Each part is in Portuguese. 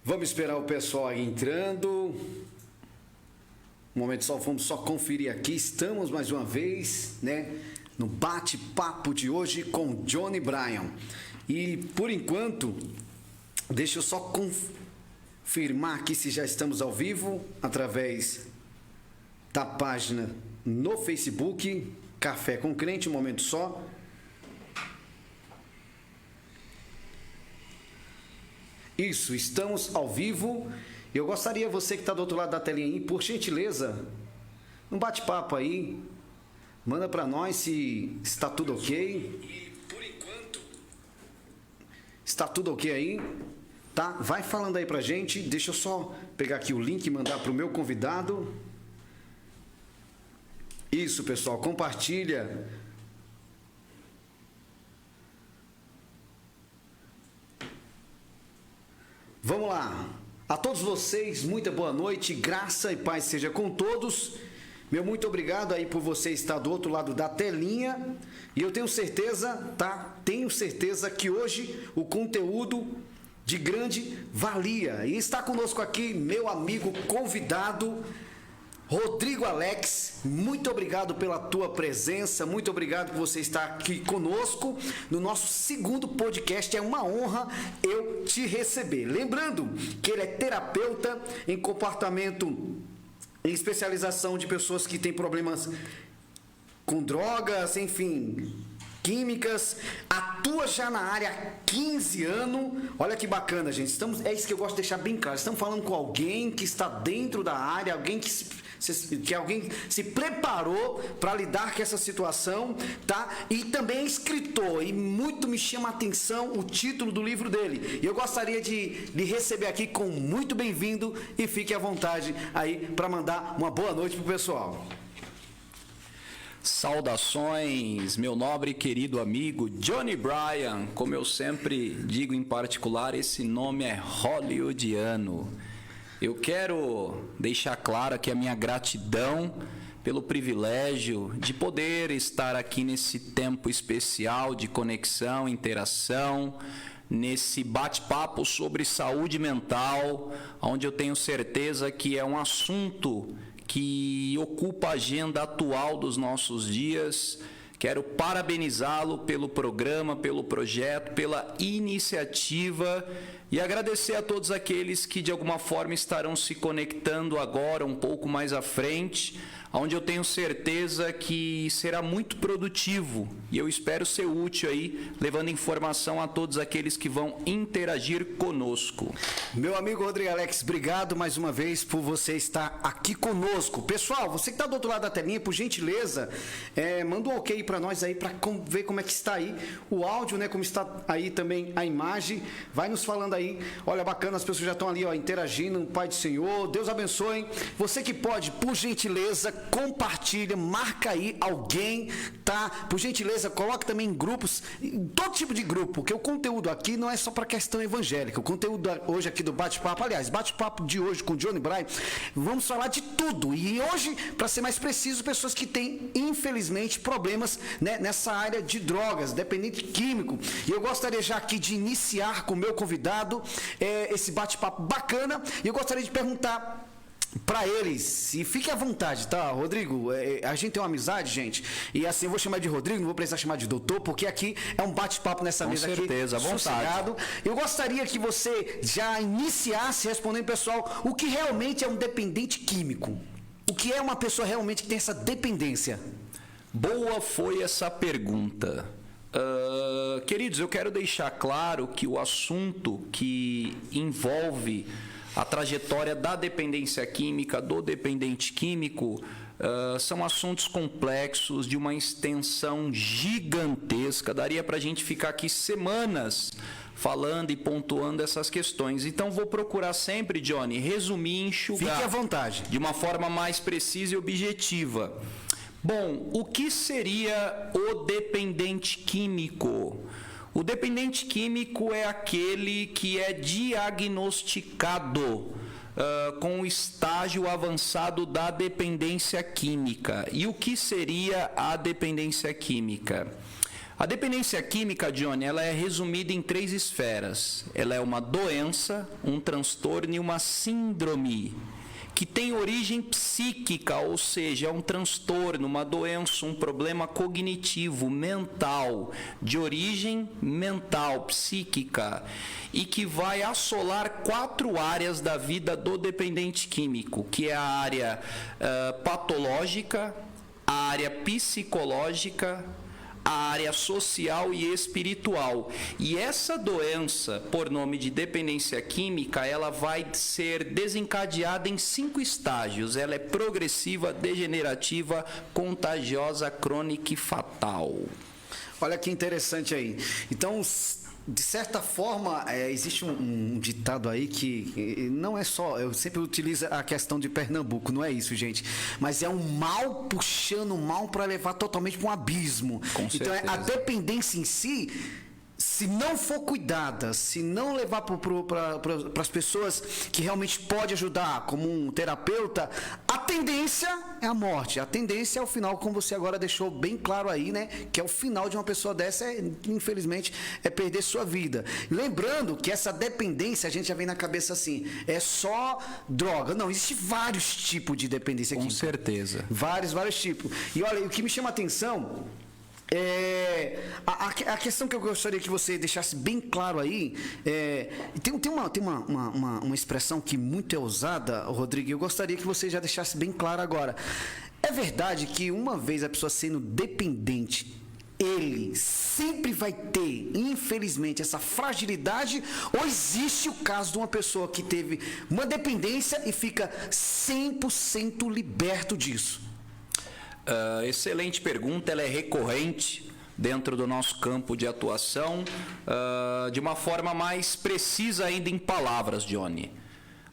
Vamos esperar o pessoal aí entrando. Um momento só, vamos só conferir aqui. Estamos mais uma vez, né, no bate-papo de hoje com Johnny Bryan. E por enquanto, deixa eu só confirmar aqui se já estamos ao vivo através da página no Facebook, Café com Crente, um momento só. Isso, estamos ao vivo. Eu gostaria, você que está do outro lado da telinha aí, por gentileza, um bate-papo aí, manda para nós se está tudo ok. E por enquanto, está tudo ok aí, tá? Vai falando aí pra gente, deixa eu só pegar aqui o link e mandar para o meu convidado. Isso, pessoal, compartilha. Vamos lá. A todos vocês, muita boa noite, graça e paz seja com todos. Meu muito obrigado aí por você estar do outro lado da telinha. E eu tenho certeza, tá? Tenho certeza que hoje o conteúdo de grande valia. E está conosco aqui meu amigo convidado, Rodrigo Alex, muito obrigado pela tua presença, muito obrigado por você estar aqui conosco no nosso segundo podcast. É uma honra eu te receber. Lembrando que ele é terapeuta em comportamento, em especialização de pessoas que têm problemas com drogas, enfim, químicas, atua já na área há 15 anos. Olha que bacana, gente. É isso que eu gosto de deixar bem claro. Estamos falando com alguém que está dentro da área, alguém que alguém se preparou para lidar com essa situação, tá? E também é escritor, e muito me chama a atenção o título do livro dele. E eu gostaria de lhe receber aqui com muito bem-vindo e fique à vontade aí para mandar uma boa noite pro pessoal. Saudações, meu nobre e querido amigo Johnny Bryan. Como eu sempre digo em particular, esse nome é hollywoodiano. Eu quero deixar claro aqui a minha gratidão pelo privilégio de poder estar aqui nesse tempo especial de conexão, interação, nesse bate-papo sobre saúde mental, onde eu tenho certeza que é um assunto que ocupa a agenda atual dos nossos dias. Quero parabenizá-lo pelo programa, pelo projeto, pela iniciativa e agradecer a todos aqueles que de alguma forma estarão se conectando agora, um pouco mais à frente, onde eu tenho certeza que será muito produtivo e eu espero ser útil aí, levando informação a todos aqueles que vão interagir conosco. Meu amigo Rodrigo Alex, obrigado mais uma vez por você estar aqui conosco. Pessoal, você que está do outro lado da telinha, por gentileza, manda um ok para nós aí, para ver como é que está aí o áudio, né? Como está aí também a imagem. Vai nos falando aí. Olha, bacana, as pessoas já estão ali, ó, interagindo. Pai do Senhor, Deus abençoe. Você que pode, por gentileza, compartilha, marca aí alguém, tá? Por gentileza, coloque também em grupos, todo tipo de grupo, porque o conteúdo aqui não é só para questão evangélica. O conteúdo hoje aqui do bate-papo, aliás, bate-papo de hoje com Johnny Bryan, vamos falar de tudo. E hoje, para ser mais preciso, pessoas que têm, infelizmente, problemas, né, nessa área de drogas, dependente químico. E eu gostaria já aqui de iniciar com o meu convidado esse bate-papo bacana. E eu gostaria de perguntar para eles, e fique à vontade, tá, Rodrigo? A gente tem uma amizade, gente, e assim eu vou chamar de Rodrigo, não vou precisar chamar de doutor, porque aqui é um bate-papo nessa mesa aqui. Com certeza, à vontade. Eu gostaria que você já iniciasse respondendo, pessoal, o que realmente é um dependente químico? O que é uma pessoa realmente que tem essa dependência? Boa foi essa pergunta. Queridos, eu quero deixar claro que o assunto que envolve a trajetória da dependência química, do dependente químico, são assuntos complexos, de uma extensão gigantesca. Daria para a gente ficar aqui semanas falando e pontuando essas questões. Então, vou procurar sempre, Johnny, resumir e enxugar. Fique à vontade. De uma forma mais precisa e objetiva. Bom, o que seria o dependente químico? O dependente químico é aquele que é diagnosticado com o estágio avançado da dependência química. E o que seria a dependência química? A dependência química, Johnny, ela é resumida em 3 esferas. Ela é uma doença, um transtorno e uma síndrome, que tem origem psíquica, ou seja, é um transtorno, uma doença, um problema cognitivo, mental, de origem mental, psíquica, e que vai assolar 4 áreas da vida do dependente químico, que é a área patológica, a área psicológica, a área social e espiritual. E essa doença, por nome de dependência química, ela vai ser desencadeada em 5 estágios. Ela é progressiva, degenerativa, contagiosa, crônica e fatal. Olha que interessante aí. Então, de certa forma, existe um ditado aí que não é só... Eu sempre utilizo a questão de Pernambuco, não é isso, gente. Mas é um mal puxando o mal para levar totalmente para um abismo. Com então, certeza. a dependência em si, se não for cuidada, se não levar para as pessoas que realmente pode ajudar, como um terapeuta, a tendência é a morte. A tendência é o final, como você agora deixou bem claro aí, né? Que é o final de uma pessoa dessa, infelizmente, é perder sua vida. Lembrando que essa dependência, a gente já vem na cabeça assim, é só droga. Não, existe vários tipos de dependência aqui. Com certeza. Vários tipos. E olha, o que me chama a atenção... A questão que eu gostaria que você deixasse bem claro aí, tem uma expressão que muito é usada, Rodrigo, eu gostaria que você já deixasse bem claro agora. É verdade que uma vez a pessoa sendo dependente, ele sempre vai ter, infelizmente, essa fragilidade, ou existe o caso de uma pessoa que teve uma dependência e fica 100% liberto disso? Excelente pergunta, ela é recorrente dentro do nosso campo de atuação, de uma forma mais precisa ainda em palavras, Johnny.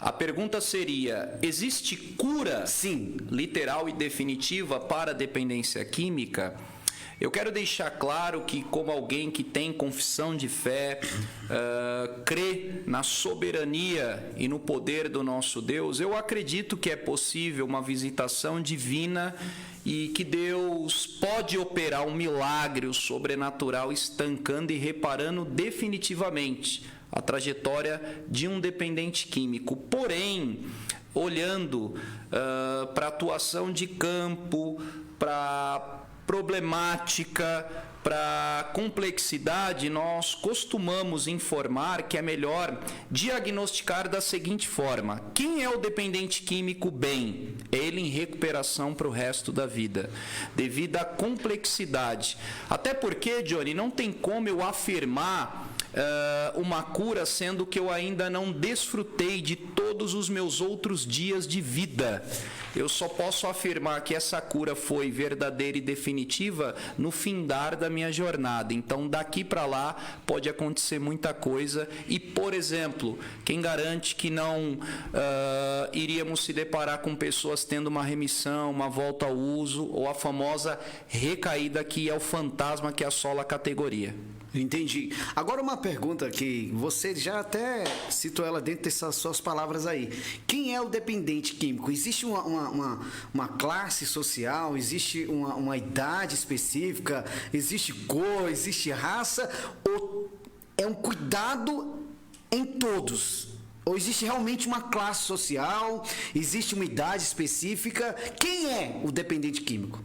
A pergunta seria: existe cura, sim, literal e definitiva para a dependência química? Eu quero deixar claro que, como alguém que tem confissão de fé, crê na soberania e no poder do nosso Deus, eu acredito que é possível uma visitação divina e que Deus pode operar um milagre, o sobrenatural, estancando e reparando definitivamente a trajetória de um dependente químico. Porém, olhando para a atuação de campo, para problemática, para complexidade, nós costumamos informar que é melhor diagnosticar da seguinte forma: quem é o dependente químico bem? É ele em recuperação para o resto da vida, devido à complexidade. Até porque, Johnny, não tem como eu afirmar uma cura, sendo que eu ainda não desfrutei de todos os meus outros dias de vida. Eu só posso afirmar que essa cura foi verdadeira e definitiva no findar da minha jornada. Então, daqui para lá pode acontecer muita coisa e, por exemplo, quem garante que não iríamos se deparar com pessoas tendo uma remissão, uma volta ao uso ou a famosa recaída, que é o fantasma que assola a categoria. Entendi. Agora uma pergunta que você já até citou ela dentro dessas suas palavras aí. Quem é o dependente químico? Existe uma classe social? Existe uma idade específica? Existe cor? Existe raça? Ou é um cuidado em todos? Ou existe realmente uma classe social? Existe uma idade específica? Quem é o dependente químico?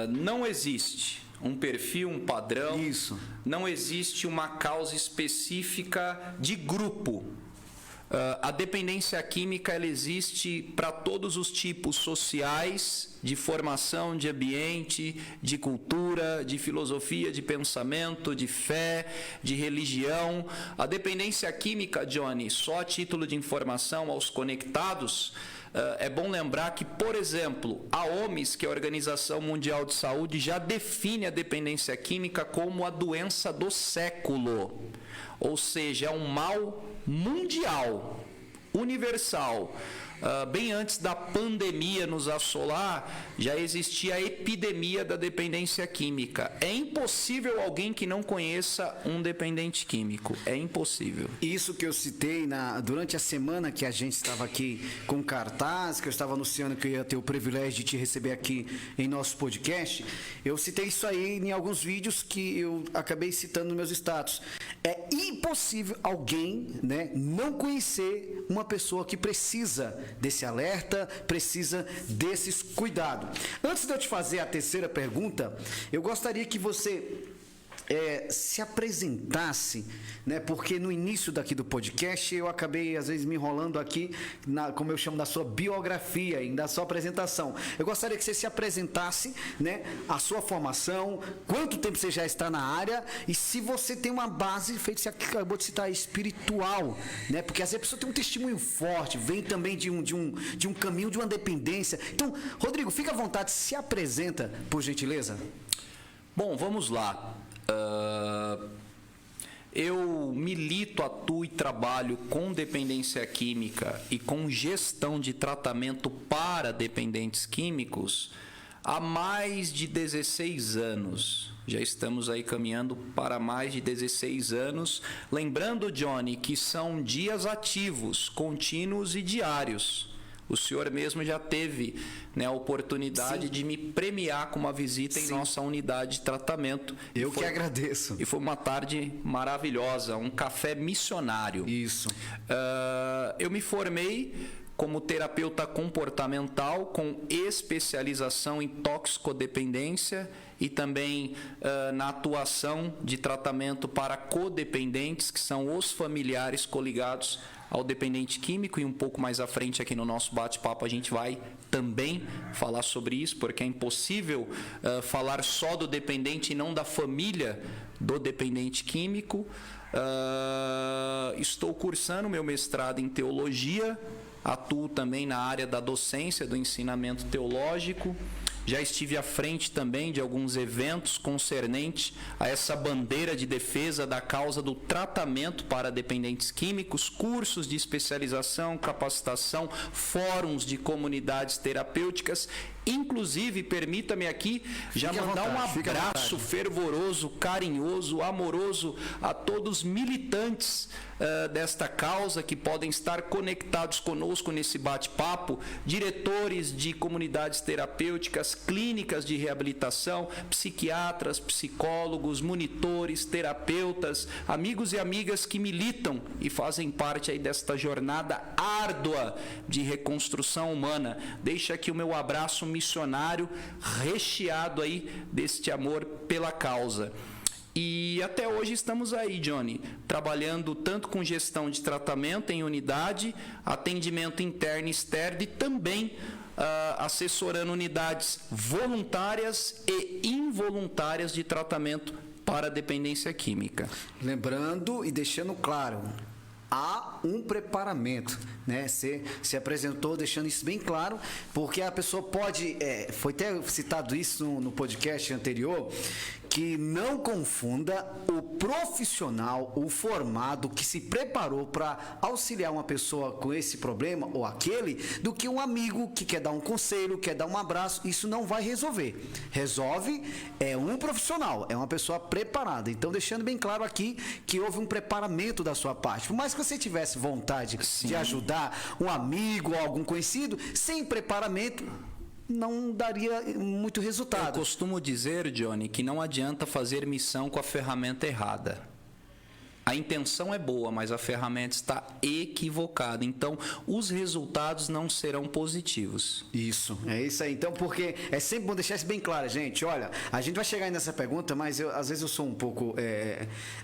Não existe um perfil, um padrão. Isso. Não existe uma causa específica de grupo. A dependência química, ela existe para todos os tipos sociais, de formação, de ambiente, de cultura, de filosofia, de pensamento, de fé, de religião. A dependência química, Johnny, só a título de informação aos conectados, é bom lembrar que, por exemplo, a OMS, que é a Organização Mundial de Saúde, já define a dependência química como a doença do século. Ou seja, é um mal mundial, universal, bem antes da pandemia nos assolar, já existia a epidemia da dependência química. É impossível alguém que não conheça um dependente químico. É impossível. Isso que eu citei durante a semana que a gente estava aqui com cartaz, que eu estava anunciando que eu ia ter o privilégio de te receber aqui em nosso podcast, eu citei isso aí em alguns vídeos que eu acabei citando nos meus status. É impossível alguém, né, não conhecer uma pessoa que precisa desse alerta, precisa desses cuidados. Antes de eu te fazer a terceira pergunta, eu gostaria que você se apresentasse, né? Porque no início daqui do podcast eu acabei às vezes me enrolando aqui, como eu chamo, da sua biografia, da sua apresentação. Eu gostaria que você se apresentasse, né? A sua formação, quanto tempo você já está na área e se você tem uma base, feito você acabou de citar, espiritual, né? Porque às vezes a pessoa tem um testemunho forte, vem também de um caminho, de uma dependência. Então, Rodrigo, fica à vontade, se apresenta, por gentileza. Bom, vamos lá. Eu milito, atuo e trabalho com dependência química e com gestão de tratamento para dependentes químicos há mais de 16 anos. Já estamos aí caminhando para mais de 16 anos. Lembrando, Johnny, que são dias ativos, contínuos e diários. O senhor mesmo já teve, né, a oportunidade, sim, de me premiar com uma visita, sim, em nossa unidade de tratamento. Eu que agradeço. E foi uma tarde maravilhosa, um café missionário. Isso. Eu me formei como terapeuta comportamental com especialização em toxicodependência e também na atuação de tratamento para codependentes, que são os familiares coligados ao dependente químico, e um pouco mais à frente aqui no nosso bate-papo a gente vai também falar sobre isso, porque é impossível falar só do dependente e não da família do dependente químico. Estou cursando meu mestrado em teologia, atuo também na área da docência, do ensinamento teológico. Já estive à frente também de alguns eventos concernentes a essa bandeira de defesa da causa do tratamento para dependentes químicos, cursos de especialização, capacitação, fóruns de comunidades terapêuticas. Inclusive, permita-me aqui já mandar um abraço fervoroso, carinhoso, amoroso a todos os militantes desta causa que podem estar conectados conosco nesse bate-papo, diretores de comunidades terapêuticas, clínicas de reabilitação, psiquiatras, psicólogos, monitores, terapeutas, amigos e amigas que militam e fazem parte aí desta jornada árdua de reconstrução humana. Deixa aqui o meu abraço missionário recheado aí deste amor pela causa. E até hoje estamos aí, Johnny, trabalhando tanto com gestão de tratamento em unidade, atendimento interno e externo e também assessorando unidades voluntárias e involuntárias de tratamento para dependência química. Lembrando e deixando claro, há um preparamento, né? Você se apresentou deixando isso bem claro, porque a pessoa pode, foi até citado isso no podcast anterior, que não confunda o profissional, o formado que se preparou para auxiliar uma pessoa com esse problema ou aquele, do que um amigo que quer dar um conselho, quer dar um abraço. Isso não vai resolver. Resolve um profissional, é uma pessoa preparada. Então, deixando bem claro aqui que houve um preparamento da sua parte. Por mais que você tivesse vontade, sim, de ajudar um amigo ou algum conhecido, sem preparamento não daria muito resultado. Eu costumo dizer, Johnny, que não adianta fazer missão com a ferramenta errada. A intenção é boa, mas a ferramenta está equivocada. Então, os resultados não serão positivos. Isso, é isso aí. Então, porque é sempre bom deixar isso bem claro, gente. Olha, a gente vai chegar aí nessa pergunta, mas às vezes eu sou um pouco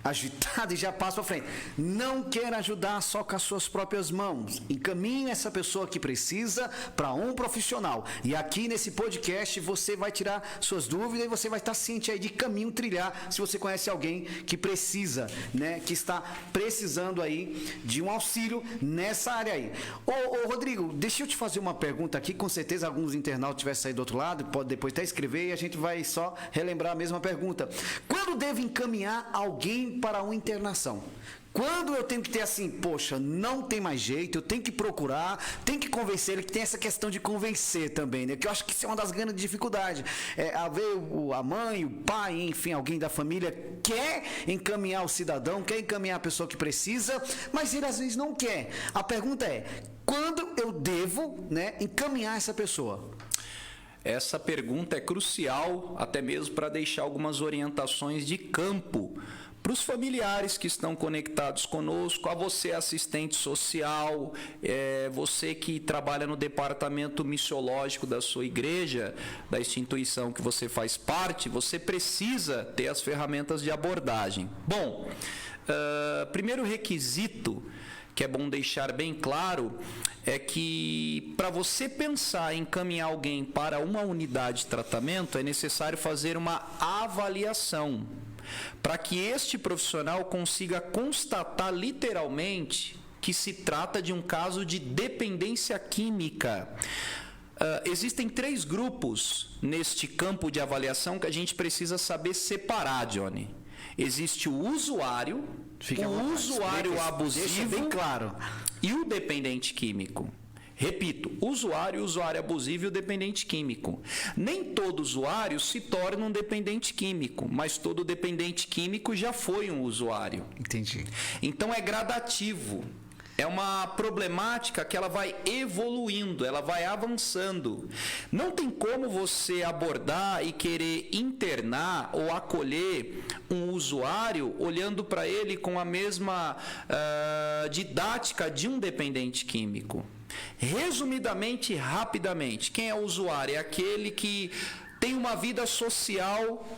agitado e já passo para frente. Não queira ajudar só com as suas próprias mãos. Encaminhe essa pessoa que precisa para um profissional. E aqui nesse podcast você vai tirar suas dúvidas e você vai estar ciente aí de caminho trilhar se você conhece alguém que precisa, né? Que está precisando aí de um auxílio nessa área aí. Ô Rodrigo, deixa eu te fazer uma pergunta aqui, com certeza alguns internautas tivessem saído do outro lado, pode depois até escrever e a gente vai só relembrar a mesma pergunta. Quando deve encaminhar alguém para uma internação? Quando eu tenho que ter assim, poxa, não tem mais jeito, eu tenho que procurar, tenho que convencer ele, que tem essa questão de convencer também, né? Que eu acho que isso é uma das grandes dificuldades. A mãe, o pai, enfim, alguém da família quer encaminhar o cidadão, quer encaminhar a pessoa que precisa, mas ele às vezes não quer. A pergunta é, quando eu devo, né, encaminhar essa pessoa? Essa pergunta é crucial, até mesmo para deixar algumas orientações de campo para os familiares que estão conectados conosco, a você assistente social, você que trabalha no departamento missiológico da sua igreja, da instituição que você faz parte, você precisa ter as ferramentas de abordagem. Bom, primeiro requisito que é bom deixar bem claro, é que para você pensar em encaminhar alguém para uma unidade de tratamento, é necessário fazer uma avaliação, para que este profissional consiga constatar literalmente que se trata de um caso de dependência química. Existem 3 grupos neste campo de avaliação que a gente precisa saber separar, Johnny. Existe o usuário, o usuário abusivo, bem claro, e o dependente químico. Repito, usuário abusivo e o dependente químico. Nem todo usuário se torna um dependente químico, mas todo dependente químico já foi um usuário. Entendi. Então é gradativo. É uma problemática que ela vai evoluindo, ela vai avançando. Não tem como você abordar e querer internar ou acolher um usuário olhando para ele com a mesma didática de um dependente químico. Resumidamente, rapidamente, quem é o usuário? É aquele que tem uma vida social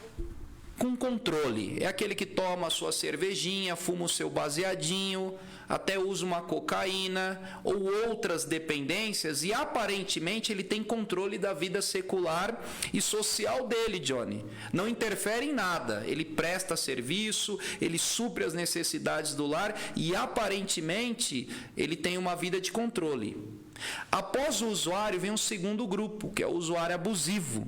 com controle. É aquele que toma a sua cervejinha, fuma o seu baseadinho, até usa uma cocaína ou outras dependências e aparentemente ele tem controle da vida secular e social dele, Johnny. Não interfere em nada, ele presta serviço, ele supre as necessidades do lar e aparentemente ele tem uma vida de controle. Após o usuário vem um segundo grupo, que é o usuário abusivo.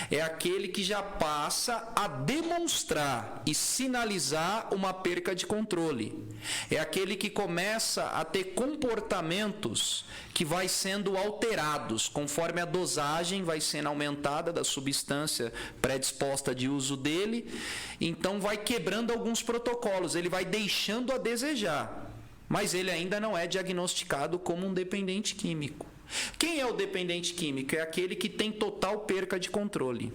É aquele que já passa a demonstrar e sinalizar uma perca de controle. É aquele que começa a ter comportamentos que vai sendo alterados conforme a dosagem vai sendo aumentada da substância predisposta de uso dele. Então vai quebrando alguns protocolos, ele vai deixando a desejar. Mas ele ainda não é diagnosticado como um dependente químico. Quem é o dependente químico? É aquele que tem total perca de controle.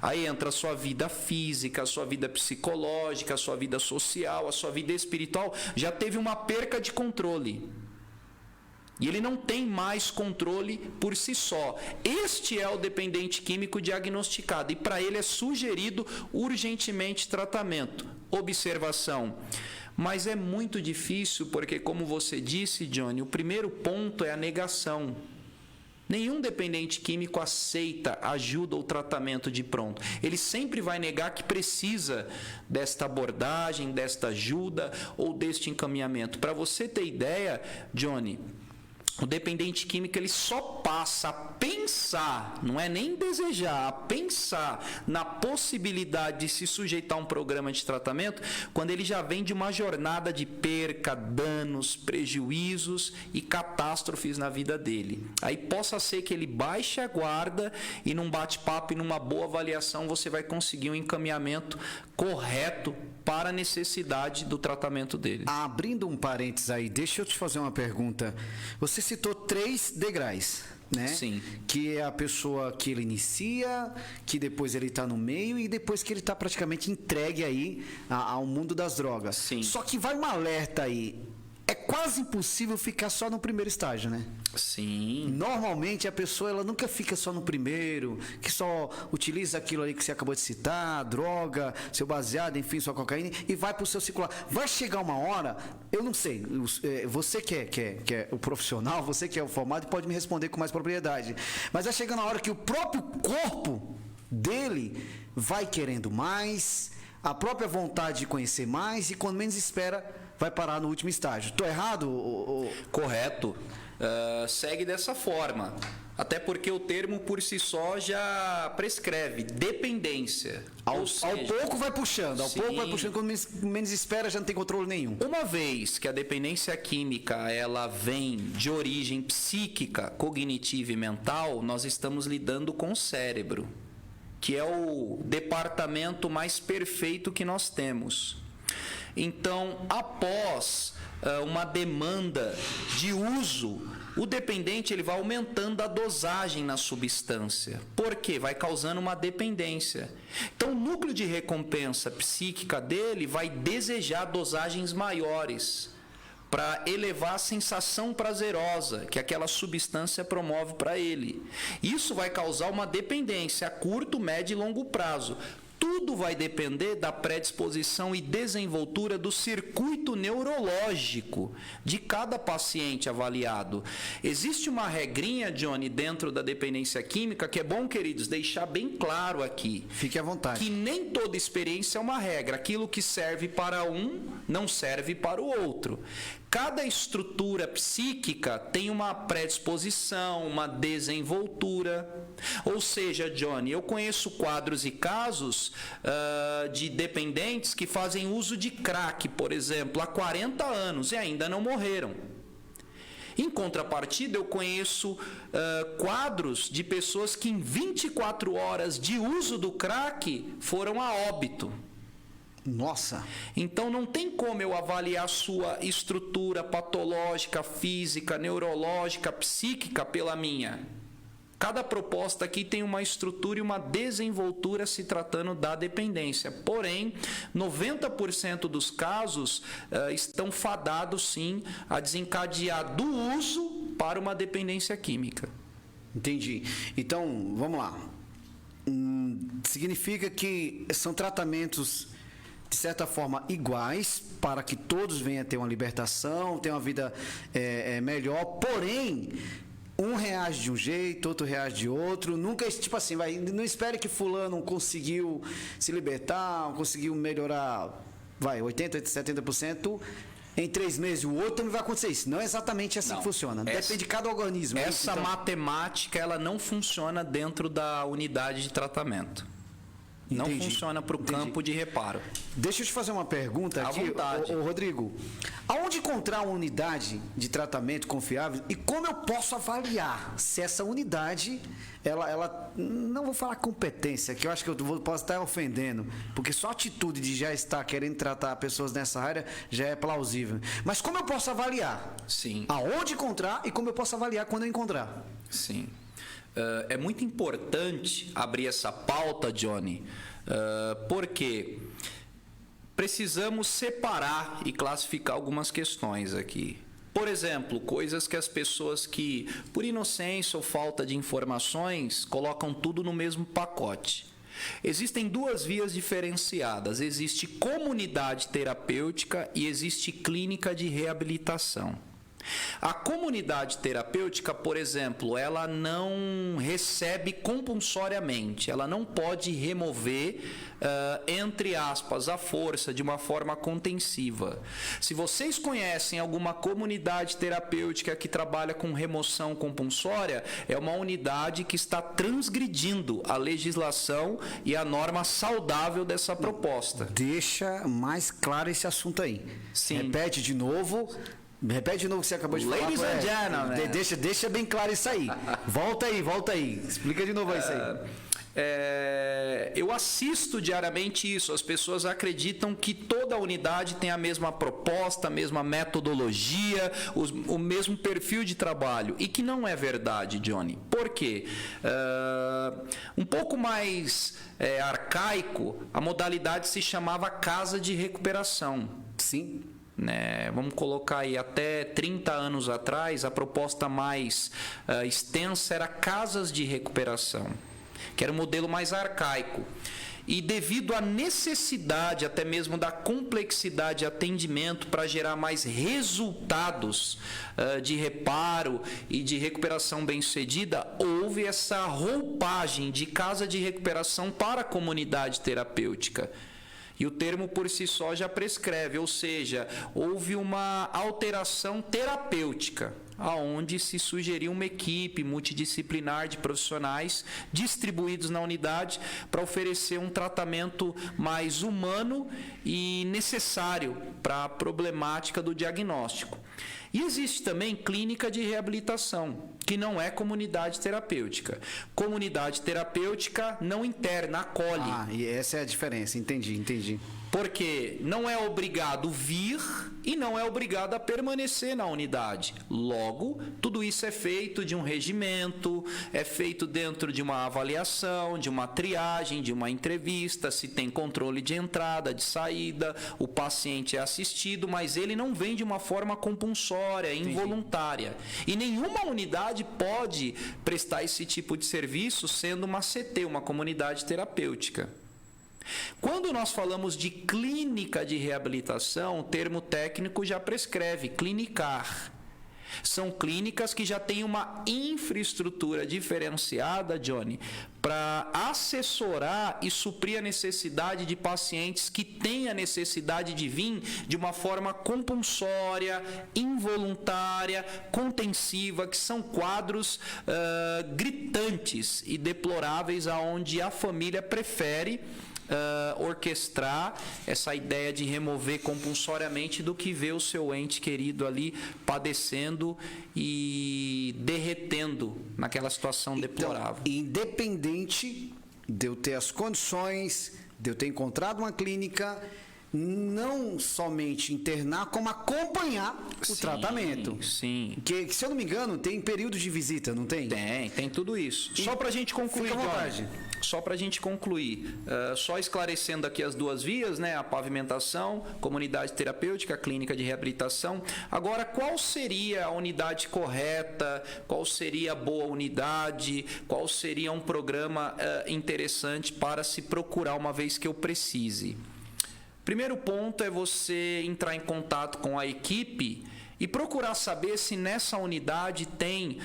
Aí entra a sua vida física, a sua vida psicológica, a sua vida social, a sua vida espiritual. Já teve uma perca de controle. E ele não tem mais controle por si só. Este é o dependente químico diagnosticado. E para ele é sugerido urgentemente tratamento. Observação. Mas é muito difícil porque, como você disse, Johnny, o primeiro ponto é a negação. Nenhum dependente químico aceita ajuda ou tratamento de pronto. Ele sempre vai negar que precisa desta abordagem, desta ajuda ou deste encaminhamento. Para você ter ideia, Johnny, o dependente químico ele só passa a pensar, não é nem desejar, a pensar na possibilidade de se sujeitar a um programa de tratamento quando ele já vem de uma jornada de perca, danos, prejuízos e catástrofes na vida dele. Aí possa ser que ele baixe a guarda e num bate-papo e numa boa avaliação você vai conseguir um encaminhamento correto para a necessidade do tratamento dele. Abrindo um parênteses aí, deixa eu te fazer uma pergunta. Você citou 3 degraus, né? Sim. Que é a pessoa que ele inicia, que depois ele está no meio e depois que ele está praticamente entregue aí ao mundo das drogas. Sim. Só que vai um alerta aí. É quase impossível ficar só no primeiro estágio, né? Sim. Normalmente a pessoa ela nunca fica só no primeiro, que só utiliza aquilo ali que você acabou de citar, droga, seu baseado, enfim, sua cocaína, e vai para o seu circular. Vai chegar uma hora, eu não sei, você que é o profissional, você que é o formado, pode me responder com mais propriedade. Mas vai chegar uma hora que o próprio corpo dele vai querendo mais, a própria vontade de conhecer mais, e quando menos espera, vai parar no último estágio. Tô errado? Correto. Segue dessa forma. Até porque o termo por si só já prescreve dependência. Ao pouco vai puxando, quando menos espera já não tem controle nenhum. Uma vez que a dependência química ela vem de origem psíquica, cognitiva e mental, nós estamos lidando com o cérebro, que é o departamento mais perfeito que nós temos. Então, após uma demanda de uso, o dependente ele vai aumentando a dosagem na substância. Por quê? Vai causando uma dependência. Então, o núcleo de recompensa psíquica dele vai desejar dosagens maiores para elevar a sensação prazerosa que aquela substância promove para ele. Isso vai causar uma dependência a curto, médio e longo prazo. Tudo vai depender da predisposição e desenvoltura do circuito neurológico de cada paciente avaliado. Existe uma regrinha, Johnny, dentro da dependência química que é bom, queridos, deixar bem claro aqui. Fique à vontade. Que nem toda experiência é uma regra. Aquilo que serve para um não serve para o outro. Cada estrutura psíquica tem uma predisposição, uma desenvoltura. Ou seja, Johnny, eu conheço quadros e casos de dependentes que fazem uso de crack, por exemplo, há 40 anos e ainda não morreram. Em contrapartida, eu conheço quadros de pessoas que em 24 horas de uso do crack foram a óbito. Nossa! Então não tem como eu avaliar sua estrutura patológica, física, neurológica, psíquica pela minha. Cada proposta aqui tem uma estrutura e uma desenvoltura se tratando da dependência. Porém, 90% dos casos estão fadados sim a desencadear do uso para uma dependência química. Entendi. Então, vamos lá. Significa que são tratamentos de certa forma iguais para que todos venham a ter uma libertação, ter uma vida melhor, porém um reage de um jeito, outro reage de outro. Nunca, tipo assim, não espere que fulano conseguiu se libertar, conseguiu melhorar 80%, 70%. Em 3 meses, o outro também vai acontecer isso. Não é exatamente assim que funciona. Depende de cada organismo. Essa matemática ela não funciona dentro da unidade de tratamento. Não funciona para o campo de reparo. Deixa eu te fazer uma pergunta aqui, Rodrigo. Aonde encontrar uma unidade de tratamento confiável e como eu posso avaliar se essa unidade, ela não vou falar competência, que eu acho que eu posso estar ofendendo, porque só a atitude de já estar querendo tratar pessoas nessa área já é plausível. Mas como eu posso avaliar? Sim. Aonde encontrar e como eu posso avaliar quando eu encontrar? Sim. É muito importante abrir essa pauta, Johnny, porque precisamos separar e classificar algumas questões aqui. Por exemplo, coisas que as pessoas que, por inocência ou falta de informações, colocam tudo no mesmo pacote. Existem 2 vias diferenciadas. Existe comunidade terapêutica e existe clínica de reabilitação. A comunidade terapêutica, por exemplo, ela não recebe compulsoriamente, ela não pode remover, entre aspas, a força de uma forma contensiva. Se vocês conhecem alguma comunidade terapêutica que trabalha com remoção compulsória, é uma unidade que está transgredindo a legislação e a norma saudável dessa proposta. Deixa mais claro esse assunto aí. Sim. Repete de novo o que você acabou de falar. Ladies and gentlemen. Deixa bem claro isso aí. Volta aí. Explica de novo isso aí. Eu assisto diariamente isso. As pessoas acreditam que toda unidade tem a mesma proposta, a mesma metodologia, o mesmo perfil de trabalho. E que não é verdade, Johnny. Por quê? Um pouco mais arcaico, a modalidade se chamava casa de recuperação. Sim. Vamos colocar aí, até 30 anos atrás, a proposta mais extensa era casas de recuperação, que era um modelo mais arcaico. E devido à necessidade, até mesmo da complexidade de atendimento para gerar mais resultados de reparo e de recuperação bem-sucedida, houve essa roupagem de casa de recuperação para a comunidade terapêutica. E o termo por si só já prescreve, ou seja, houve uma alteração terapêutica, aonde se sugeriu uma equipe multidisciplinar de profissionais distribuídos na unidade para oferecer um tratamento mais humano e necessário para a problemática do diagnóstico. E existe também clínica de reabilitação, que não é comunidade terapêutica. Comunidade terapêutica não interna, acolhe. Ah, e essa é a diferença, entendi. Porque não é obrigado vir e não é obrigado a permanecer na unidade. Logo, tudo isso é feito de um regimento, é feito dentro de uma avaliação, de uma triagem, de uma entrevista, se tem controle de entrada, de saída, o paciente é assistido, mas ele não vem de uma forma compulsória, involuntária. E nenhuma unidade pode prestar esse tipo de serviço sendo uma CT, uma comunidade terapêutica. Quando nós falamos de clínica de reabilitação, o termo técnico já prescreve, clinicar. São clínicas que já têm uma infraestrutura diferenciada, Johnny, para assessorar e suprir a necessidade de pacientes que têm a necessidade de vir de uma forma compulsória, involuntária, contensiva, que são quadros gritantes e deploráveis, aonde a família prefere orquestrar essa ideia de remover compulsoriamente do que ver o seu ente querido ali padecendo e derretendo naquela situação deplorável. Então, independente de eu ter as condições, de eu ter encontrado uma clínica, não somente internar, como acompanhar o tratamento. Sim. Que, se eu não me engano, tem período de visita, não tem? Tem tudo isso. Só para a gente concluir, Fica à vontade. Só para a gente concluir, só esclarecendo aqui as duas vias, né? A pavimentação, comunidade terapêutica, clínica de reabilitação. Agora, qual seria a unidade correta? Qual seria a boa unidade? Qual seria um programa interessante para se procurar uma vez que eu precise? Primeiro ponto é você entrar em contato com a equipe e procurar saber se nessa unidade tem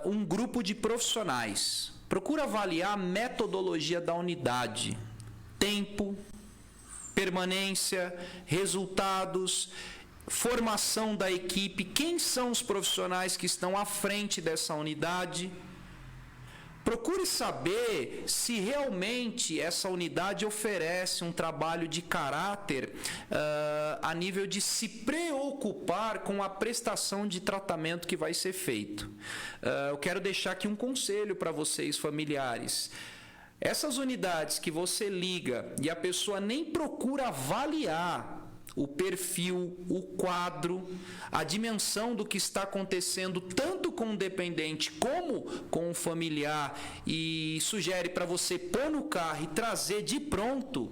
um grupo de profissionais. Procura avaliar a metodologia da unidade, tempo, permanência, resultados, formação da equipe, quem são os profissionais que estão à frente dessa unidade. Procure saber se realmente essa unidade oferece um trabalho de caráter a nível de se preocupar com a prestação de tratamento que vai ser feito. Eu quero deixar aqui um conselho para vocês, familiares. Essas unidades que você liga e a pessoa nem procura avaliar o perfil, o quadro, a dimensão do que está acontecendo tanto com o dependente como com o familiar e sugere para você pôr no carro e trazer de pronto,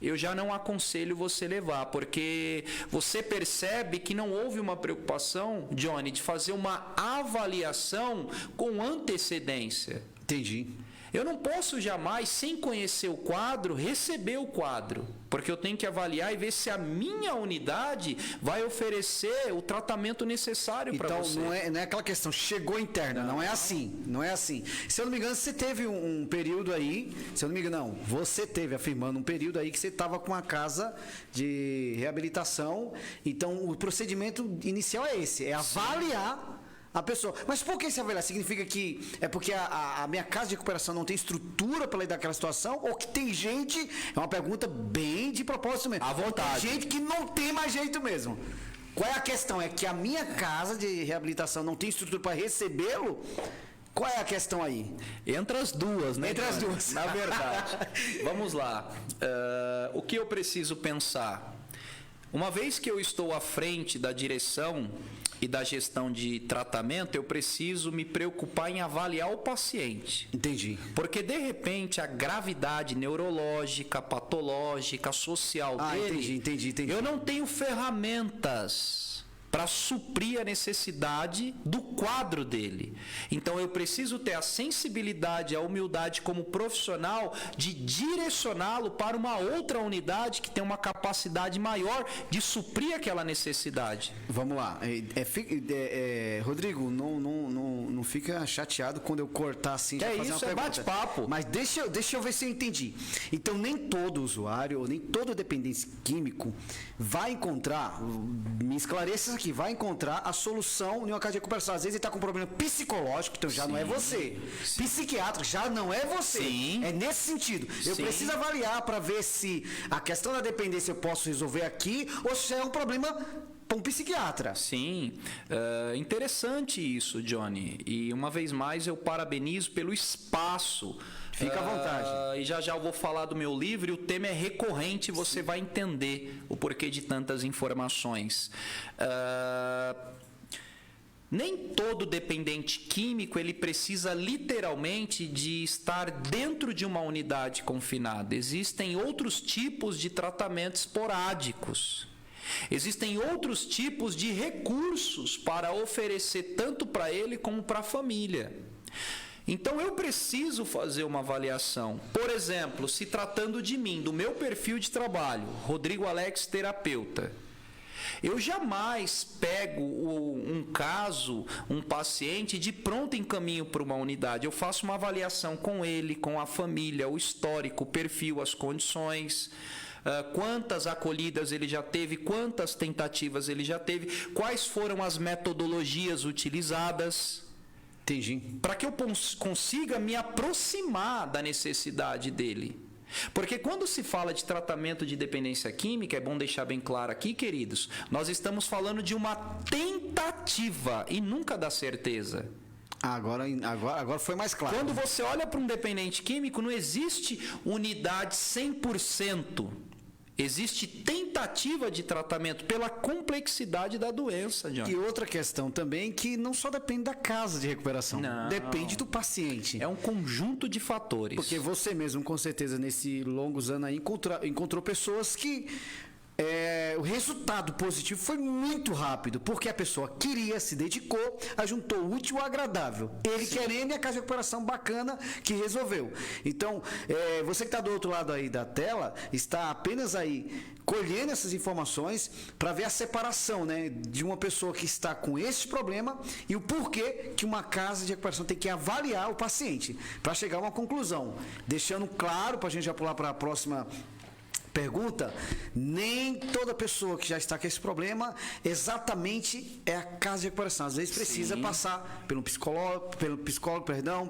eu já não aconselho você levar, porque você percebe que não houve uma preocupação, Johnny, de fazer uma avaliação com antecedência. Entendi. Eu não posso jamais, sem conhecer o quadro, receber o quadro, porque eu tenho que avaliar e ver se a minha unidade vai oferecer o tratamento necessário para você. Então, não é aquela questão, chegou interna, não é assim. Se eu não me engano, você teve um período aí, se eu não me engano, não, você teve, afirmando, um período aí que você estava com a casa de reabilitação, então o procedimento inicial é esse, é avaliar a pessoa. Mas por que se avaliar? Significa que é porque a minha casa de recuperação não tem estrutura para lidar com aquela situação? Ou que tem gente, é uma pergunta bem de propósito mesmo, à vontade. Tem gente que não tem mais jeito mesmo. Qual é a questão? É que a minha casa de reabilitação não tem estrutura para recebê-lo? Qual é a questão aí? Entre as duas, né? Entre as duas. Na verdade. Vamos lá. O que eu preciso pensar? Uma vez que eu estou à frente da direção e da gestão de tratamento, eu preciso me preocupar em avaliar o paciente. Entendi. Porque, de repente, a gravidade neurológica, patológica, social dele... Entendi. Eu não tenho ferramentas para suprir a necessidade do quadro dele. Então eu preciso ter a sensibilidade, a humildade como profissional de direcioná-lo para uma outra unidade que tem uma capacidade maior de suprir aquela necessidade. Vamos lá. Rodrigo, não fica chateado quando eu cortar assim. Que é isso, é bate-papo. Mas deixa eu ver se eu entendi. Então, nem todo usuário, ou nem todo dependente químico vai encontrar, me esclareça isso aqui, vai encontrar a solução em uma casa de recuperação. Às vezes ele está com um problema psicológico, então já não é você. Psiquiátrico já não é você. Sim. É nesse sentido. Eu preciso avaliar para ver se a questão da dependência eu posso resolver aqui ou se é um problema para um psiquiatra. Sim, interessante isso, Johnny. E uma vez mais eu parabenizo pelo espaço. Fica à vontade. E já eu vou falar do meu livro, e o tema é recorrente, você vai entender o porquê de tantas informações. Nem todo dependente químico ele precisa literalmente de estar dentro de uma unidade confinada. Existem outros tipos de tratamentos esporádicos. Existem outros tipos de recursos para oferecer tanto para ele como para a família. Então eu preciso fazer uma avaliação. Por exemplo, se tratando de mim, do meu perfil de trabalho, Rodrigo Alex, terapeuta, eu jamais pego um caso, um paciente, de pronto encaminho para uma unidade. Eu faço uma avaliação com ele, com a família, o histórico, o perfil, as condições, quantas acolhidas ele já teve, quantas tentativas ele já teve, quais foram as metodologias utilizadas. Entendi. Para que eu consiga me aproximar da necessidade dele. Porque quando se fala de tratamento de dependência química, é bom deixar bem claro aqui, queridos, nós estamos falando de uma tentativa e nunca da certeza. Agora foi mais claro. Quando você olha para um dependente químico, não existe unidade 100%. Existe tentativa de tratamento pela complexidade da doença, John. E outra questão também, que não só depende da casa de recuperação, depende do paciente. É um conjunto de fatores. Porque você mesmo, com certeza, nesses longos anos aí, encontrou pessoas que o resultado positivo foi muito rápido, porque a pessoa queria, se dedicou, juntou o útil ao agradável. Ele querendo e a casa de recuperação bacana que resolveu. Então, você que está do outro lado aí da tela, está apenas aí colhendo essas informações para ver a separação, né, de uma pessoa que está com esse problema e o porquê que uma casa de recuperação tem que avaliar o paciente para chegar a uma conclusão. Deixando claro, para a gente já pular para a próxima pergunta, nem toda pessoa que já está com esse problema exatamente é a casa de recuperação. Às vezes precisa passar pelo psicólogo,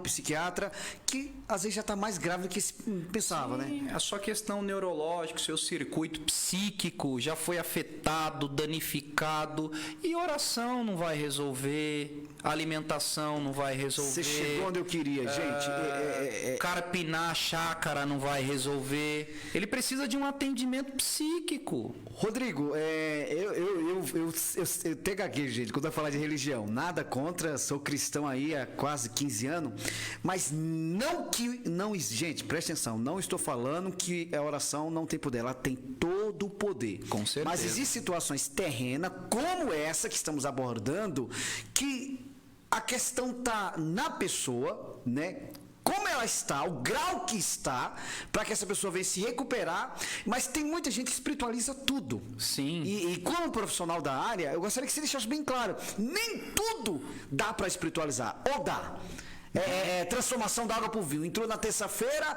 psiquiatra, que às vezes já está mais grave do que se pensava, né? A sua questão neurológica, seu circuito psíquico já foi afetado, danificado, e oração não vai resolver, alimentação não vai resolver. Você chegou onde eu queria, gente. Carpinar a chácara não vai resolver. Ele precisa de um atendimento psíquico. Rodrigo, eu tenho aqui, gente, quando eu falar de religião, nada contra, sou cristão aí há quase 15 anos, mas gente, preste atenção, não estou falando que a oração não tem poder, ela tem todo o poder. Com certeza. Mas existem situações terrenas, como essa que estamos abordando, que a questão está na pessoa, né? Como ela está, o grau que está, para que essa pessoa venha se recuperar, mas tem muita gente que espiritualiza tudo. Sim. E como profissional da área, eu gostaria que você deixasse bem claro, nem tudo dá para espiritualizar, ou dá. Transformação da água para o vinho. Entrou na terça-feira,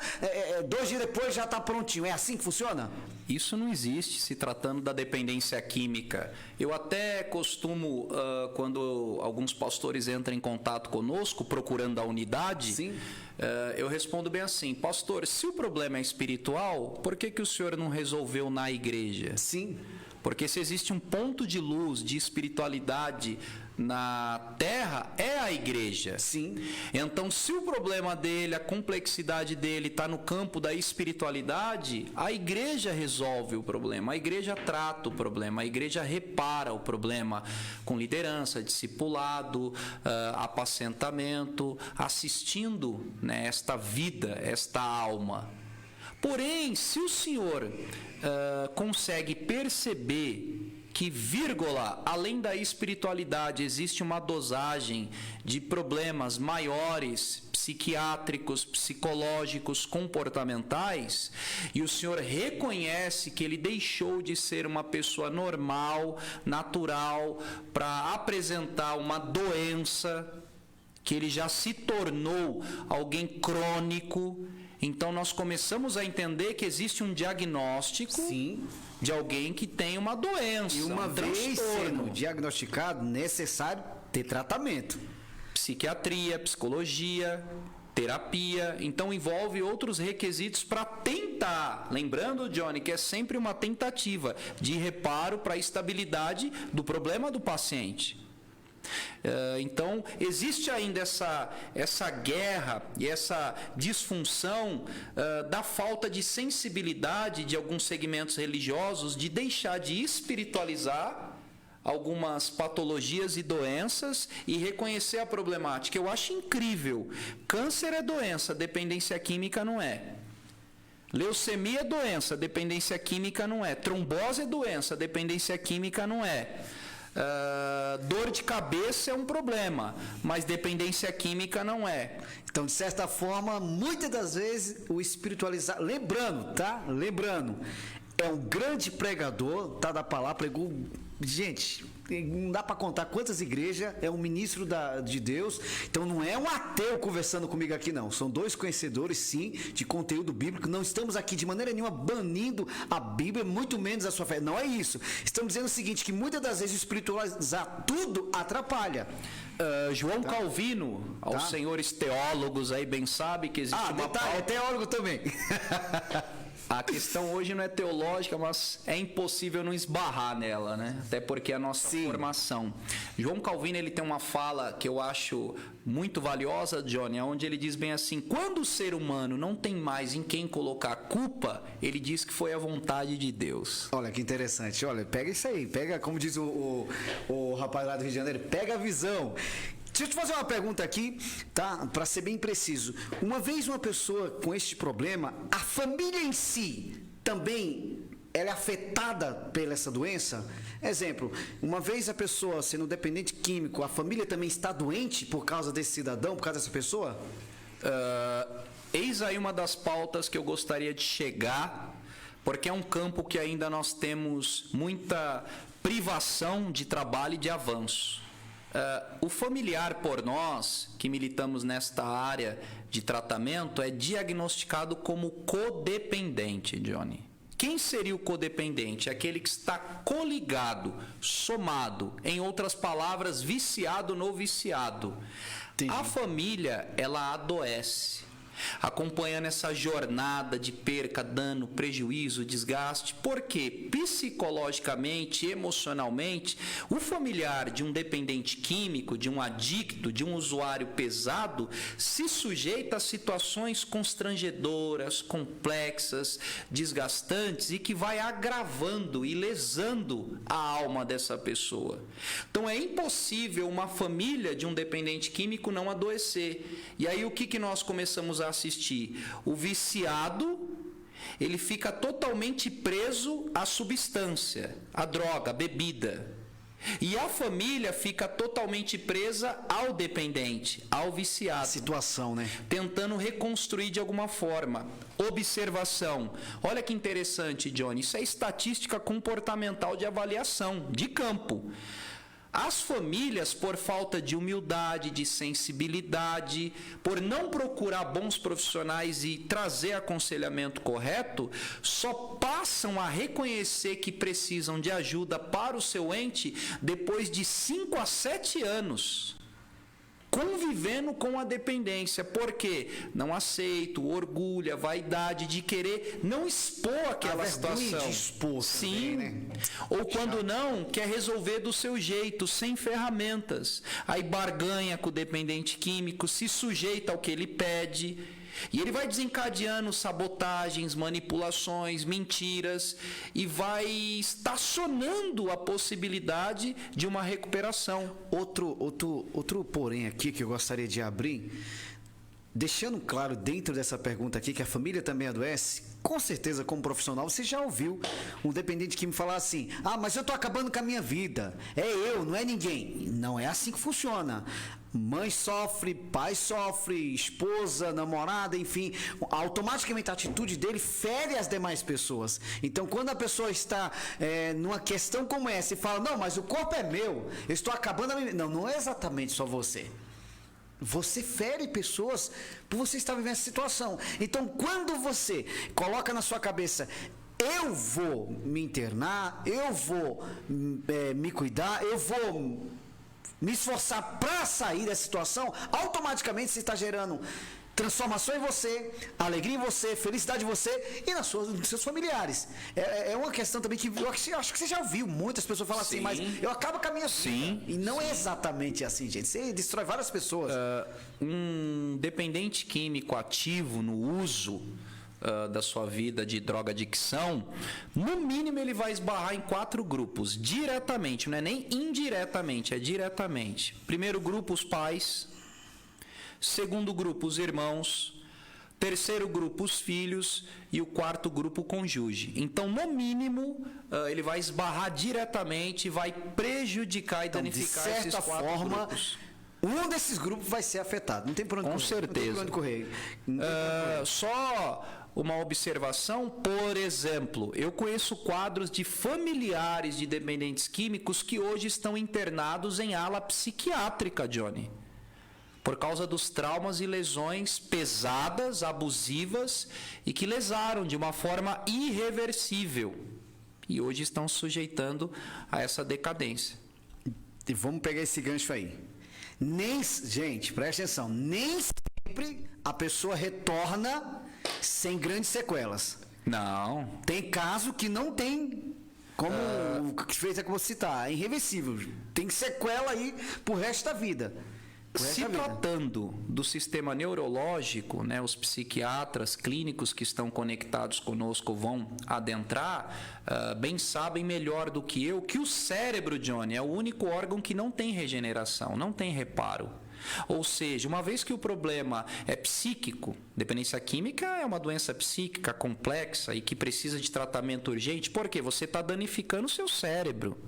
2 dias depois já está prontinho. É assim que funciona? Isso não existe se tratando da dependência química. Eu até costumo, quando alguns pastores entram em contato conosco procurando a unidade, eu respondo bem assim: pastor, se o problema é espiritual, por que o senhor não resolveu na igreja? Sim. Porque se existe um ponto de luz, de espiritualidade na Terra, é a igreja. Sim. Então, se o problema dele, a complexidade dele está no campo da espiritualidade, a igreja resolve o problema, a igreja trata o problema, a igreja repara o problema com liderança, discipulado, apacentamento, assistindo, né, esta vida, esta alma. Porém, se o senhor consegue perceber que, vírgula, além da espiritualidade, existe uma dosagem de problemas maiores, psiquiátricos, psicológicos, comportamentais, e o senhor reconhece que ele deixou de ser uma pessoa normal, natural, para apresentar uma doença, que ele já se tornou alguém crônico. Então nós começamos a entender que existe um diagnóstico, sim, de alguém que tem uma doença, e uma vez sendo diagnosticado, necessário ter tratamento. Psiquiatria, psicologia, terapia, então envolve outros requisitos para tentar, lembrando, Johnny, que é sempre uma tentativa de reparo para a estabilidade do problema do paciente. Então, existe ainda essa guerra e essa disfunção da falta de sensibilidade de alguns segmentos religiosos de deixar de espiritualizar algumas patologias e doenças e reconhecer a problemática. Eu acho incrível. Câncer é doença, dependência química não é. Leucemia é doença, dependência química não é. Trombose é doença, dependência química não é. Dor de cabeça é um problema, mas dependência química não é. Então, de certa forma, muitas das vezes o espiritualizar, lembrando, tá? Lembrando, é um grande pregador, tá, da palavra, pregou, gente, não dá para contar quantas igrejas, é um ministro de Deus, então não é um ateu conversando comigo aqui não, são dois conhecedores sim, de conteúdo bíblico, não estamos aqui de maneira nenhuma banindo a Bíblia, muito menos a sua fé, não é isso, estamos dizendo o seguinte, que muitas das vezes espiritualizar tudo atrapalha. João Calvino, aos senhores teólogos aí bem sabe que existe uma pauta... é teólogo também. A questão hoje não é teológica, mas é impossível não esbarrar nela, né? Até porque é a nossa formação. João Calvino, ele tem uma fala que eu acho muito valiosa, Johnny, onde ele diz bem assim, quando o ser humano não tem mais em quem colocar culpa, ele diz que foi a vontade de Deus. Olha que interessante, olha, pega isso aí, pega, como diz o rapaz lá do Rio de Janeiro, pega a visão. Deixa eu te fazer uma pergunta aqui, tá? Para ser bem preciso. Uma vez uma pessoa com este problema, a família em si também ela é afetada pela essa doença? Exemplo, uma vez a pessoa sendo dependente químico, a família também está doente por causa desse cidadão, por causa dessa pessoa? Eis aí uma das pautas que eu gostaria de chegar, porque é um campo que ainda nós temos muita privação de trabalho e de avanço. O familiar por nós, que militamos nesta área de tratamento, é diagnosticado como codependente, Johnny. Quem seria o codependente? Aquele que está coligado, somado, em outras palavras, viciado no viciado. Entendi. A família, ela adoece, acompanhando essa jornada de perca, dano, prejuízo, desgaste, porque psicologicamente, emocionalmente, o familiar de um dependente químico, de um adicto, de um usuário pesado, se sujeita a situações constrangedoras, complexas, desgastantes e que vai agravando e lesando a alma dessa pessoa. Então é impossível uma família de um dependente químico não adoecer. E aí o que nós começamos a assistir? O viciado, ele fica totalmente preso à substância, à droga, à bebida. E a família fica totalmente presa ao dependente, ao viciado. A situação, né? Tentando reconstruir de alguma forma. Observação. Olha que interessante, Johnny. Isso é estatística comportamental de avaliação, de campo. As famílias, por falta de humildade, de sensibilidade, por não procurar bons profissionais e trazer aconselhamento correto, só passam a reconhecer que precisam de ajuda para o seu ente depois de 5 a 7 anos. Convivendo com a dependência, porque não aceito, orgulho, a vaidade de querer não expor aquela situação. De expor sim, também, né? Ou quando não, quer resolver do seu jeito, sem ferramentas. Aí barganha com o dependente químico, se sujeita ao que ele pede. E ele vai desencadeando sabotagens, manipulações, mentiras e vai estacionando a possibilidade de uma recuperação. Outro porém aqui que eu gostaria de abrir, deixando claro dentro dessa pergunta aqui que a família também adoece, Com certeza, como profissional, você já ouviu um dependente que me falar assim: ah, mas eu tô acabando com a minha vida. É eu, não é ninguém. Não é assim que funciona. Mãe sofre, pai sofre, esposa, namorada, enfim. Automaticamente a atitude dele fere as demais pessoas. Então, quando a pessoa está numa questão como essa e fala: não, mas o corpo é meu, eu estou acabando a minha vida. Não, não é exatamente só você. Você fere pessoas por você estar vivendo essa situação. Então, quando você coloca na sua cabeça: eu vou me internar, eu vou me cuidar, eu vou me esforçar para sair dessa situação, automaticamente você está gerando transformação em você, alegria em você, felicidade em você e nos seus familiares. É uma questão também que eu acho que você já ouviu muitas pessoas falar assim: mas eu acabo com a minha vida. E não é exatamente assim, gente. Você destrói várias pessoas. Um dependente químico ativo no uso da sua vida de droga adicção, no mínimo ele vai esbarrar em 4 grupos, diretamente, não é nem indiretamente, é diretamente. Primeiro grupo, os pais. Segundo grupo, os irmãos. Terceiro grupo, os filhos. E o quarto grupo, o cônjuge. Então, no mínimo, ele vai esbarrar diretamente, vai prejudicar e danificar esses 4 grupos. Um desses grupos vai ser afetado. Não tem por onde correr. Com certeza. Não tem por onde correr. Só uma observação, por exemplo, eu conheço quadros de familiares de dependentes químicos que hoje estão internados em ala psiquiátrica, Johnny, por causa dos traumas e lesões pesadas, abusivas e que lesaram de uma forma irreversível. E hoje estão sujeitando a essa decadência. E vamos pegar esse gancho aí. Gente, presta atenção, nem sempre a pessoa retorna sem grandes sequelas. Não. Tem caso que não tem como que fez como citar, é irreversível. Tem sequela aí pro resto da vida. Se tratando do sistema neurológico, né, os psiquiatras clínicos que estão conectados conosco vão adentrar, bem sabem melhor do que eu que o cérebro, Johnny, é o único órgão que não tem regeneração, não tem reparo. Ou seja, uma vez que o problema é psíquico, dependência química é uma doença psíquica complexa e que precisa de tratamento urgente, porque você está danificando o seu cérebro.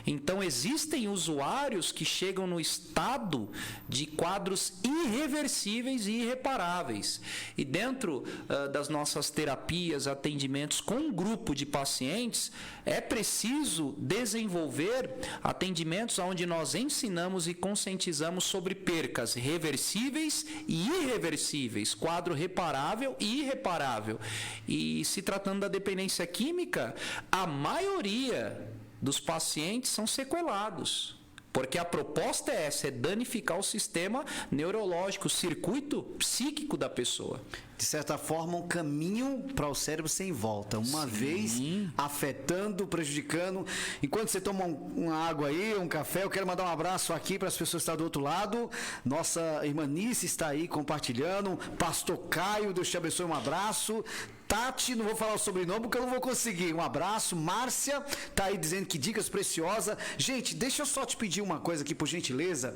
Então, existem usuários que chegam no estado de quadros irreversíveis e irreparáveis. E dentro das nossas terapias, atendimentos com um grupo de pacientes, é preciso desenvolver atendimentos onde nós ensinamos e conscientizamos sobre percas reversíveis e irreversíveis, quadro reparável e irreparável. E se tratando da dependência química, a maioria dos pacientes são sequelados, porque a proposta é essa, é danificar o sistema neurológico, o circuito psíquico da pessoa. De certa forma, um caminho para o cérebro sem volta, uma vez afetando, prejudicando. Enquanto você toma uma água aí, um café, eu quero mandar um abraço aqui para as pessoas que estão do outro lado. Nossa irmã Nice está aí compartilhando. Pastor Caio, Deus te abençoe, um abraço. Tati, não vou falar o sobrenome porque eu não vou conseguir. Um abraço. Márcia tá aí dizendo que dicas preciosas. Gente, deixa eu só te pedir uma coisa aqui, por gentileza.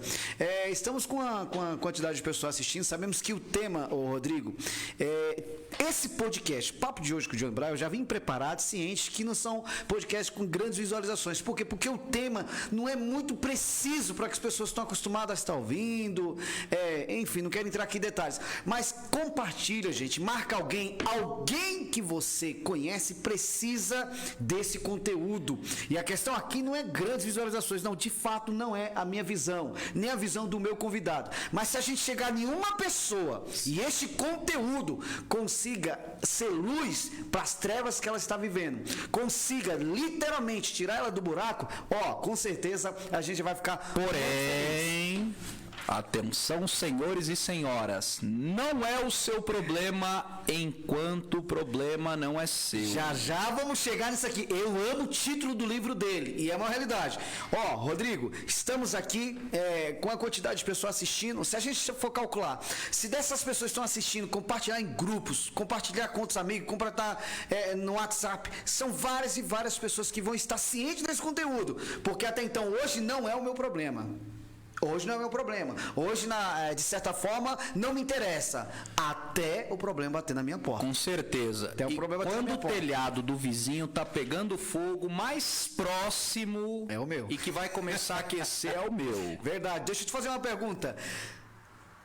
Estamos com a quantidade de pessoas assistindo. Sabemos que o tema, Rodrigo, esse podcast, Papo de Hoje com o Johnny Bryan, eu já vim preparado, ciente que não são podcasts com grandes visualizações. Por quê? Porque o tema não é muito preciso para que as pessoas estão acostumadas a estar ouvindo. Enfim, não quero entrar aqui em detalhes. Mas compartilha, gente. Marca alguém que você conhece precisa desse conteúdo. E a questão aqui não é grandes visualizações, não, de fato não é a minha visão, nem a visão do meu convidado. Mas se a gente chegar em uma pessoa e este conteúdo consiga ser luz para as trevas que ela está vivendo, consiga literalmente tirar ela do buraco, com certeza a gente vai ficar... Porém... Atenção, senhores e senhoras, não é o seu problema enquanto o problema não é seu. Já vamos chegar nisso aqui. Eu amo o título do livro dele e é uma realidade. Rodrigo, estamos aqui com a quantidade de pessoas assistindo. Se a gente for calcular, se dessas pessoas estão assistindo, compartilhar em grupos, compartilhar com outros amigos, compartilhar no WhatsApp, são várias e várias pessoas que vão estar cientes desse conteúdo, porque até então hoje não é o meu problema. Hoje não é meu problema. Hoje, de certa forma, não me interessa. Até o problema bater na minha porta. Com certeza. Até o problema bater na quando minha o porta. telhado do vizinho tá pegando fogo, mais próximo é o meu. E que vai começar a aquecer é o meu. Verdade. Deixa eu te fazer uma pergunta.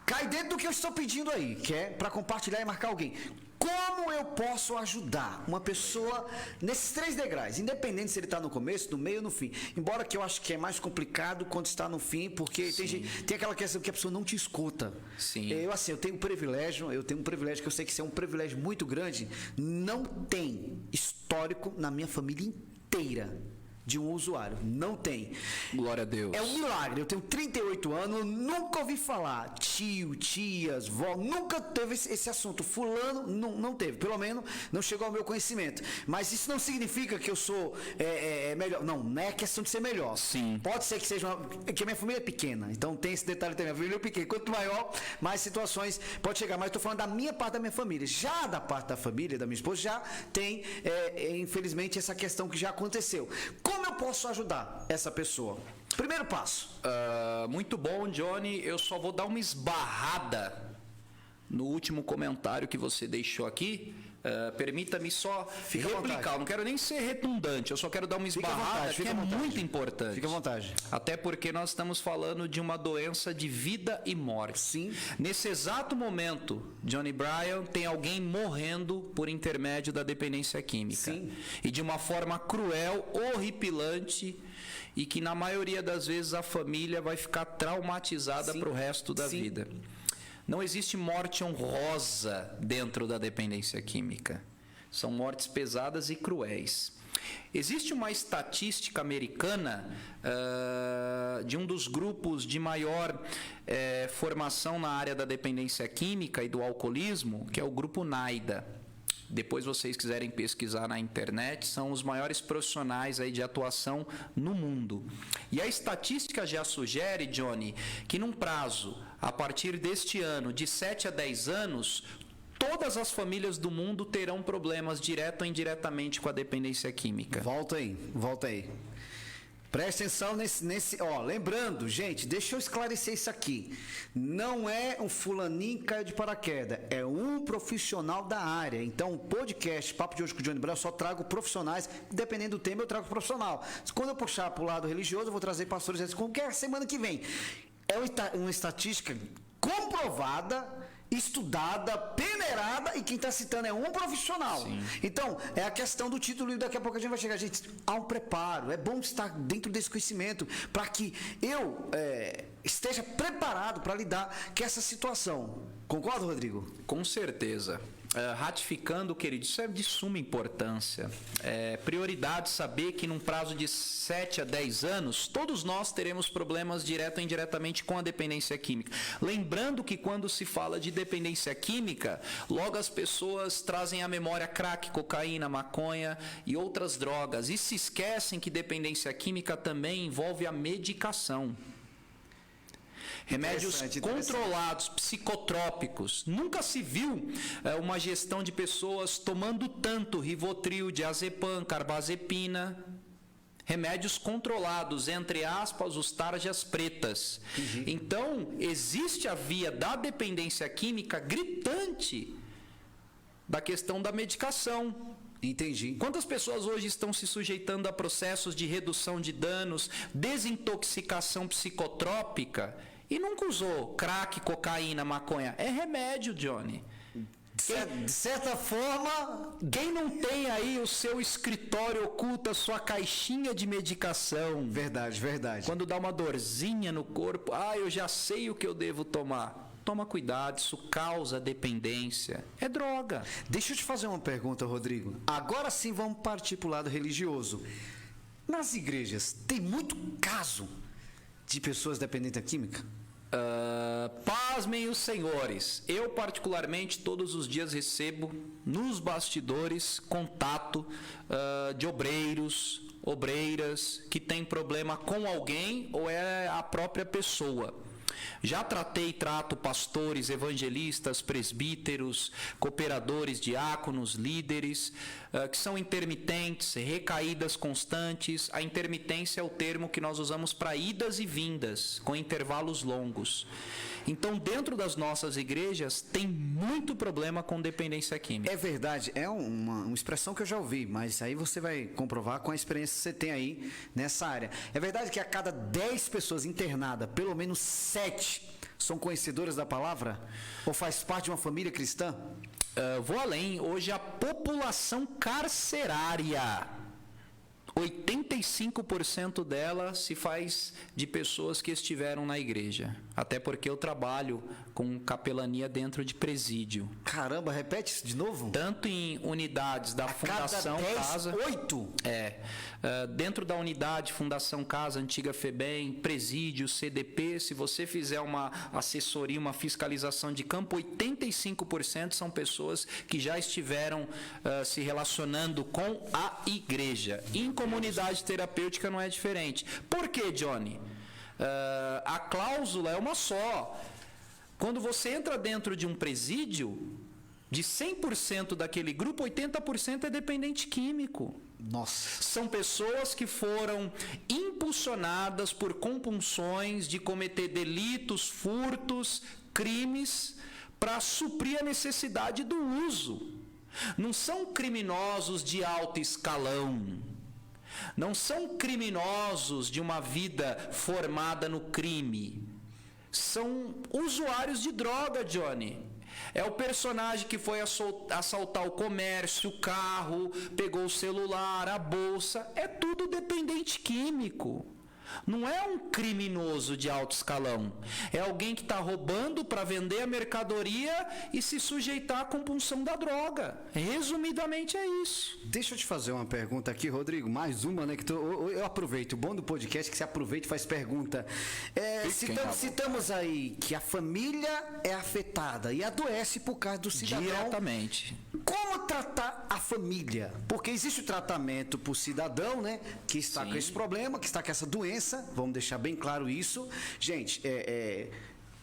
Cai dentro do que eu estou pedindo aí, que é para compartilhar e marcar alguém. Como eu posso ajudar uma pessoa nesses 3 degraus, independente se ele está no começo, no meio ou no fim? Embora que eu acho que é mais complicado quando está no fim, porque tem aquela questão que a pessoa não te escuta. Sim. Eu tenho um privilégio que eu sei que isso é um privilégio muito grande. Não tem histórico na minha família inteira de um usuário. Não tem. Glória a Deus. É um milagre. Eu tenho 38 anos, nunca ouvi falar. Tio, tias, vó, nunca teve esse assunto. Fulano não teve. Pelo menos não chegou ao meu conhecimento. Mas isso não significa que eu sou melhor. Não é questão de ser melhor. Sim. Pode ser que seja que a minha família é pequena. Então tem esse detalhe também. A família é pequena. Quanto maior, mais situações pode chegar. Mas eu estou falando da minha parte da minha família. Já da parte da família, da minha esposa, já tem, infelizmente, essa questão que já aconteceu. Como eu posso ajudar essa pessoa? Primeiro passo. Muito bom, Johnny. Eu só vou dar uma esbarrada no último comentário que você deixou aqui. Permita-me só replicar. Eu não quero nem ser redundante, eu só quero dar uma esbarrada que é muito importante. Fica à vontade. Até porque nós estamos falando de uma doença de vida e morte. Sim. Nesse exato momento, Johnny Bryan, tem alguém morrendo por intermédio da dependência química. Sim. E de uma forma cruel, horripilante, e que na maioria das vezes a família vai ficar traumatizada para o resto da vida. Não existe morte honrosa dentro da dependência química. São mortes pesadas e cruéis. Existe uma estatística americana de um dos grupos de maior formação na área da dependência química e do alcoolismo, que é o grupo NIDA. Depois vocês quiserem pesquisar na internet, são os maiores profissionais aí de atuação no mundo. E a estatística já sugere, Johnny, que num prazo, a partir deste ano, de 7 a 10 anos, todas as famílias do mundo terão problemas direto ou indiretamente com a dependência química. Volta aí. Presta atenção lembrando, gente, deixa eu esclarecer isso aqui. Não é um fulaninho que caiu de paraquedas, é um profissional da área. Então, o podcast Papo de Hoje com o Johnny Bryan, eu só trago profissionais, dependendo do tema, eu trago profissional. Quando eu puxar para o lado religioso, eu vou trazer pastores, qualquer semana que vem. É uma estatística comprovada, estudada, peneirada, e quem está citando é um profissional. Sim. Então, é a questão do título, e daqui a pouco a gente vai chegar. Gente, há um preparo, é bom estar dentro desse conhecimento para que eu esteja preparado para lidar com essa situação. Concorda, Rodrigo? Com certeza. Ratificando, querido, isso é de suma importância. Prioridade saber que num prazo de 7 a 10 anos, todos nós teremos problemas direto ou indiretamente com a dependência química. Lembrando que quando se fala de dependência química, logo as pessoas trazem à memória crack, cocaína, maconha e outras drogas. E se esquecem que dependência química também envolve a medicação. Remédios controlados, psicotrópicos. Nunca se viu uma gestão de pessoas tomando tanto Rivotril, diazepam, carbazepina. Remédios controlados, entre aspas, os tarjas pretas. Uhum. Então, existe a via da dependência química gritante da questão da medicação. Entendi. Quantas pessoas hoje estão se sujeitando a processos de redução de danos, desintoxicação psicotrópica e nunca usou crack, cocaína, maconha? É remédio, Johnny. De certa forma, quem não tem aí o seu escritório oculto, a sua caixinha de medicação? Verdade. Quando dá uma dorzinha no corpo, eu já sei o que eu devo tomar. Toma cuidado, isso causa dependência. É droga. Deixa eu te fazer uma pergunta, Rodrigo. Agora sim vamos partir para o lado religioso. Nas igrejas, tem muito caso de pessoas dependentes da química? Pasmem os senhores. Eu, particularmente, todos os dias recebo nos bastidores contato de obreiras que têm problema com alguém ou é a própria pessoa. Já tratei e trato pastores, evangelistas, presbíteros, cooperadores, diáconos, líderes, que são intermitentes, recaídas constantes. A intermitência é o termo que nós usamos para idas e vindas, com intervalos longos. Então, dentro das nossas igrejas, tem muito problema com dependência química. É verdade, é uma expressão que eu já ouvi, mas aí você vai comprovar com a experiência que você tem aí nessa área. É verdade que a cada 10 pessoas internadas, pelo menos 7 são conhecedoras da palavra? Ou faz parte de uma família cristã? Vou além, hoje a população carcerária, 85% dela se faz de pessoas que estiveram na igreja. Até porque eu trabalho com capelania dentro de presídio. Caramba, repete isso de novo? Tanto em unidades da Fundação cada 10, Casa... 8? Dentro da unidade Fundação Casa, antiga FEBEM, presídio, CDP, se você fizer uma assessoria, uma fiscalização de campo, 85% são pessoas que já estiveram se relacionando com a igreja. Em comunidade terapêutica não é diferente. Por quê, Johnny? A cláusula é uma só. Quando você entra dentro de um presídio, de 100% daquele grupo, 80% é dependente químico. Nossa. São pessoas que foram impulsionadas por compulsões de cometer delitos, furtos, crimes, para suprir a necessidade do uso. Não são criminosos de alto escalão. Não são criminosos de uma vida formada no crime. São usuários de droga, Johnny. É o personagem que foi assaltar o comércio, o carro, pegou o celular, a bolsa. É tudo dependente químico. Não é um criminoso de alto escalão. É alguém que está roubando para vender a mercadoria e se sujeitar à compulsão da droga. Resumidamente é isso. Deixa eu te fazer uma pergunta aqui, Rodrigo. Mais uma, né? Que eu aproveito. O bom do podcast é que você aproveita e faz pergunta. Citamos aí que a família é afetada e adoece por causa do cidadão. Diretamente. Como tratar a família? Porque existe o tratamento por cidadão, né? Que está com esse problema, que está com essa doença. Vamos deixar bem claro isso. Gente,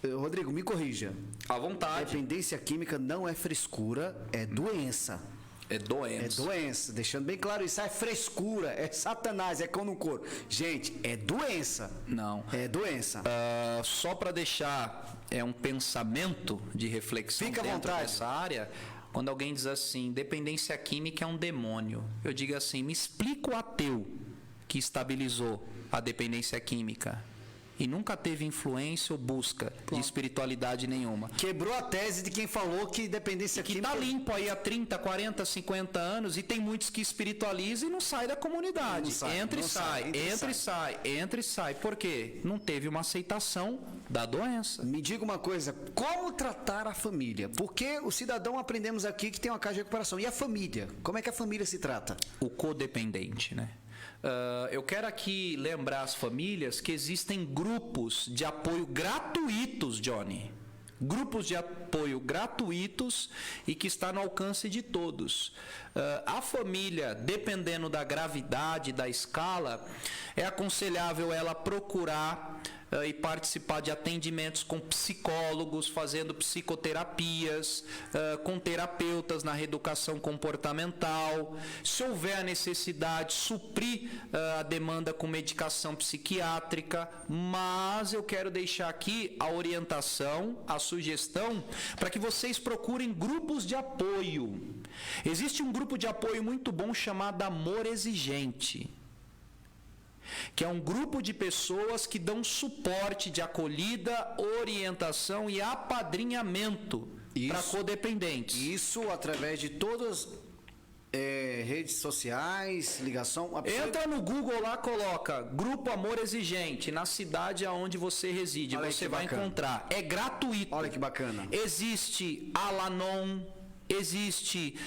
Rodrigo, me corrija. À vontade. Dependência química não é frescura, é doença. É doença. É doença. Deixando bem claro isso. É frescura, é satanás, é cão no couro. Gente, é doença. Não. É doença. Só para deixar um pensamento de reflexão Fica à dentro vontade. dessa área, quando alguém diz assim, dependência química é um demônio, eu digo assim, me explica o ateu que estabilizou a dependência química e nunca teve influência ou busca de espiritualidade nenhuma. Quebrou a tese de quem falou que dependência Que química... está limpo aí há 30, 40, 50 anos e tem muitos que espiritualizam e não sai da comunidade. Entra e sai. Por quê? Não teve uma aceitação da doença. Me diga uma coisa, como tratar a família? Porque o cidadão aprendemos aqui que tem uma casa de recuperação. E a família? Como é que a família se trata? O codependente, né? Eu quero aqui lembrar as famílias que existem grupos de apoio gratuitos, Johnny. Grupos de apoio gratuitos e que está no alcance de todos. A família, dependendo da gravidade, da escala, é aconselhável ela procurar e participar de atendimentos com psicólogos, fazendo psicoterapias, com terapeutas na reeducação comportamental. Se houver a necessidade, suprir a demanda com medicação psiquiátrica. Mas eu quero deixar aqui a orientação, a sugestão, para que vocês procurem grupos de apoio. Existe um grupo de apoio muito bom chamado Amor Exigente, que é um grupo de pessoas que dão suporte de acolhida, orientação e apadrinhamento para codependentes. Isso através de todas redes sociais, ligação... Entra no Google lá, coloca Grupo Amor Exigente, na cidade aonde você reside. Olha você vai encontrar. É gratuito. Olha que bacana. Existe Alanon, existe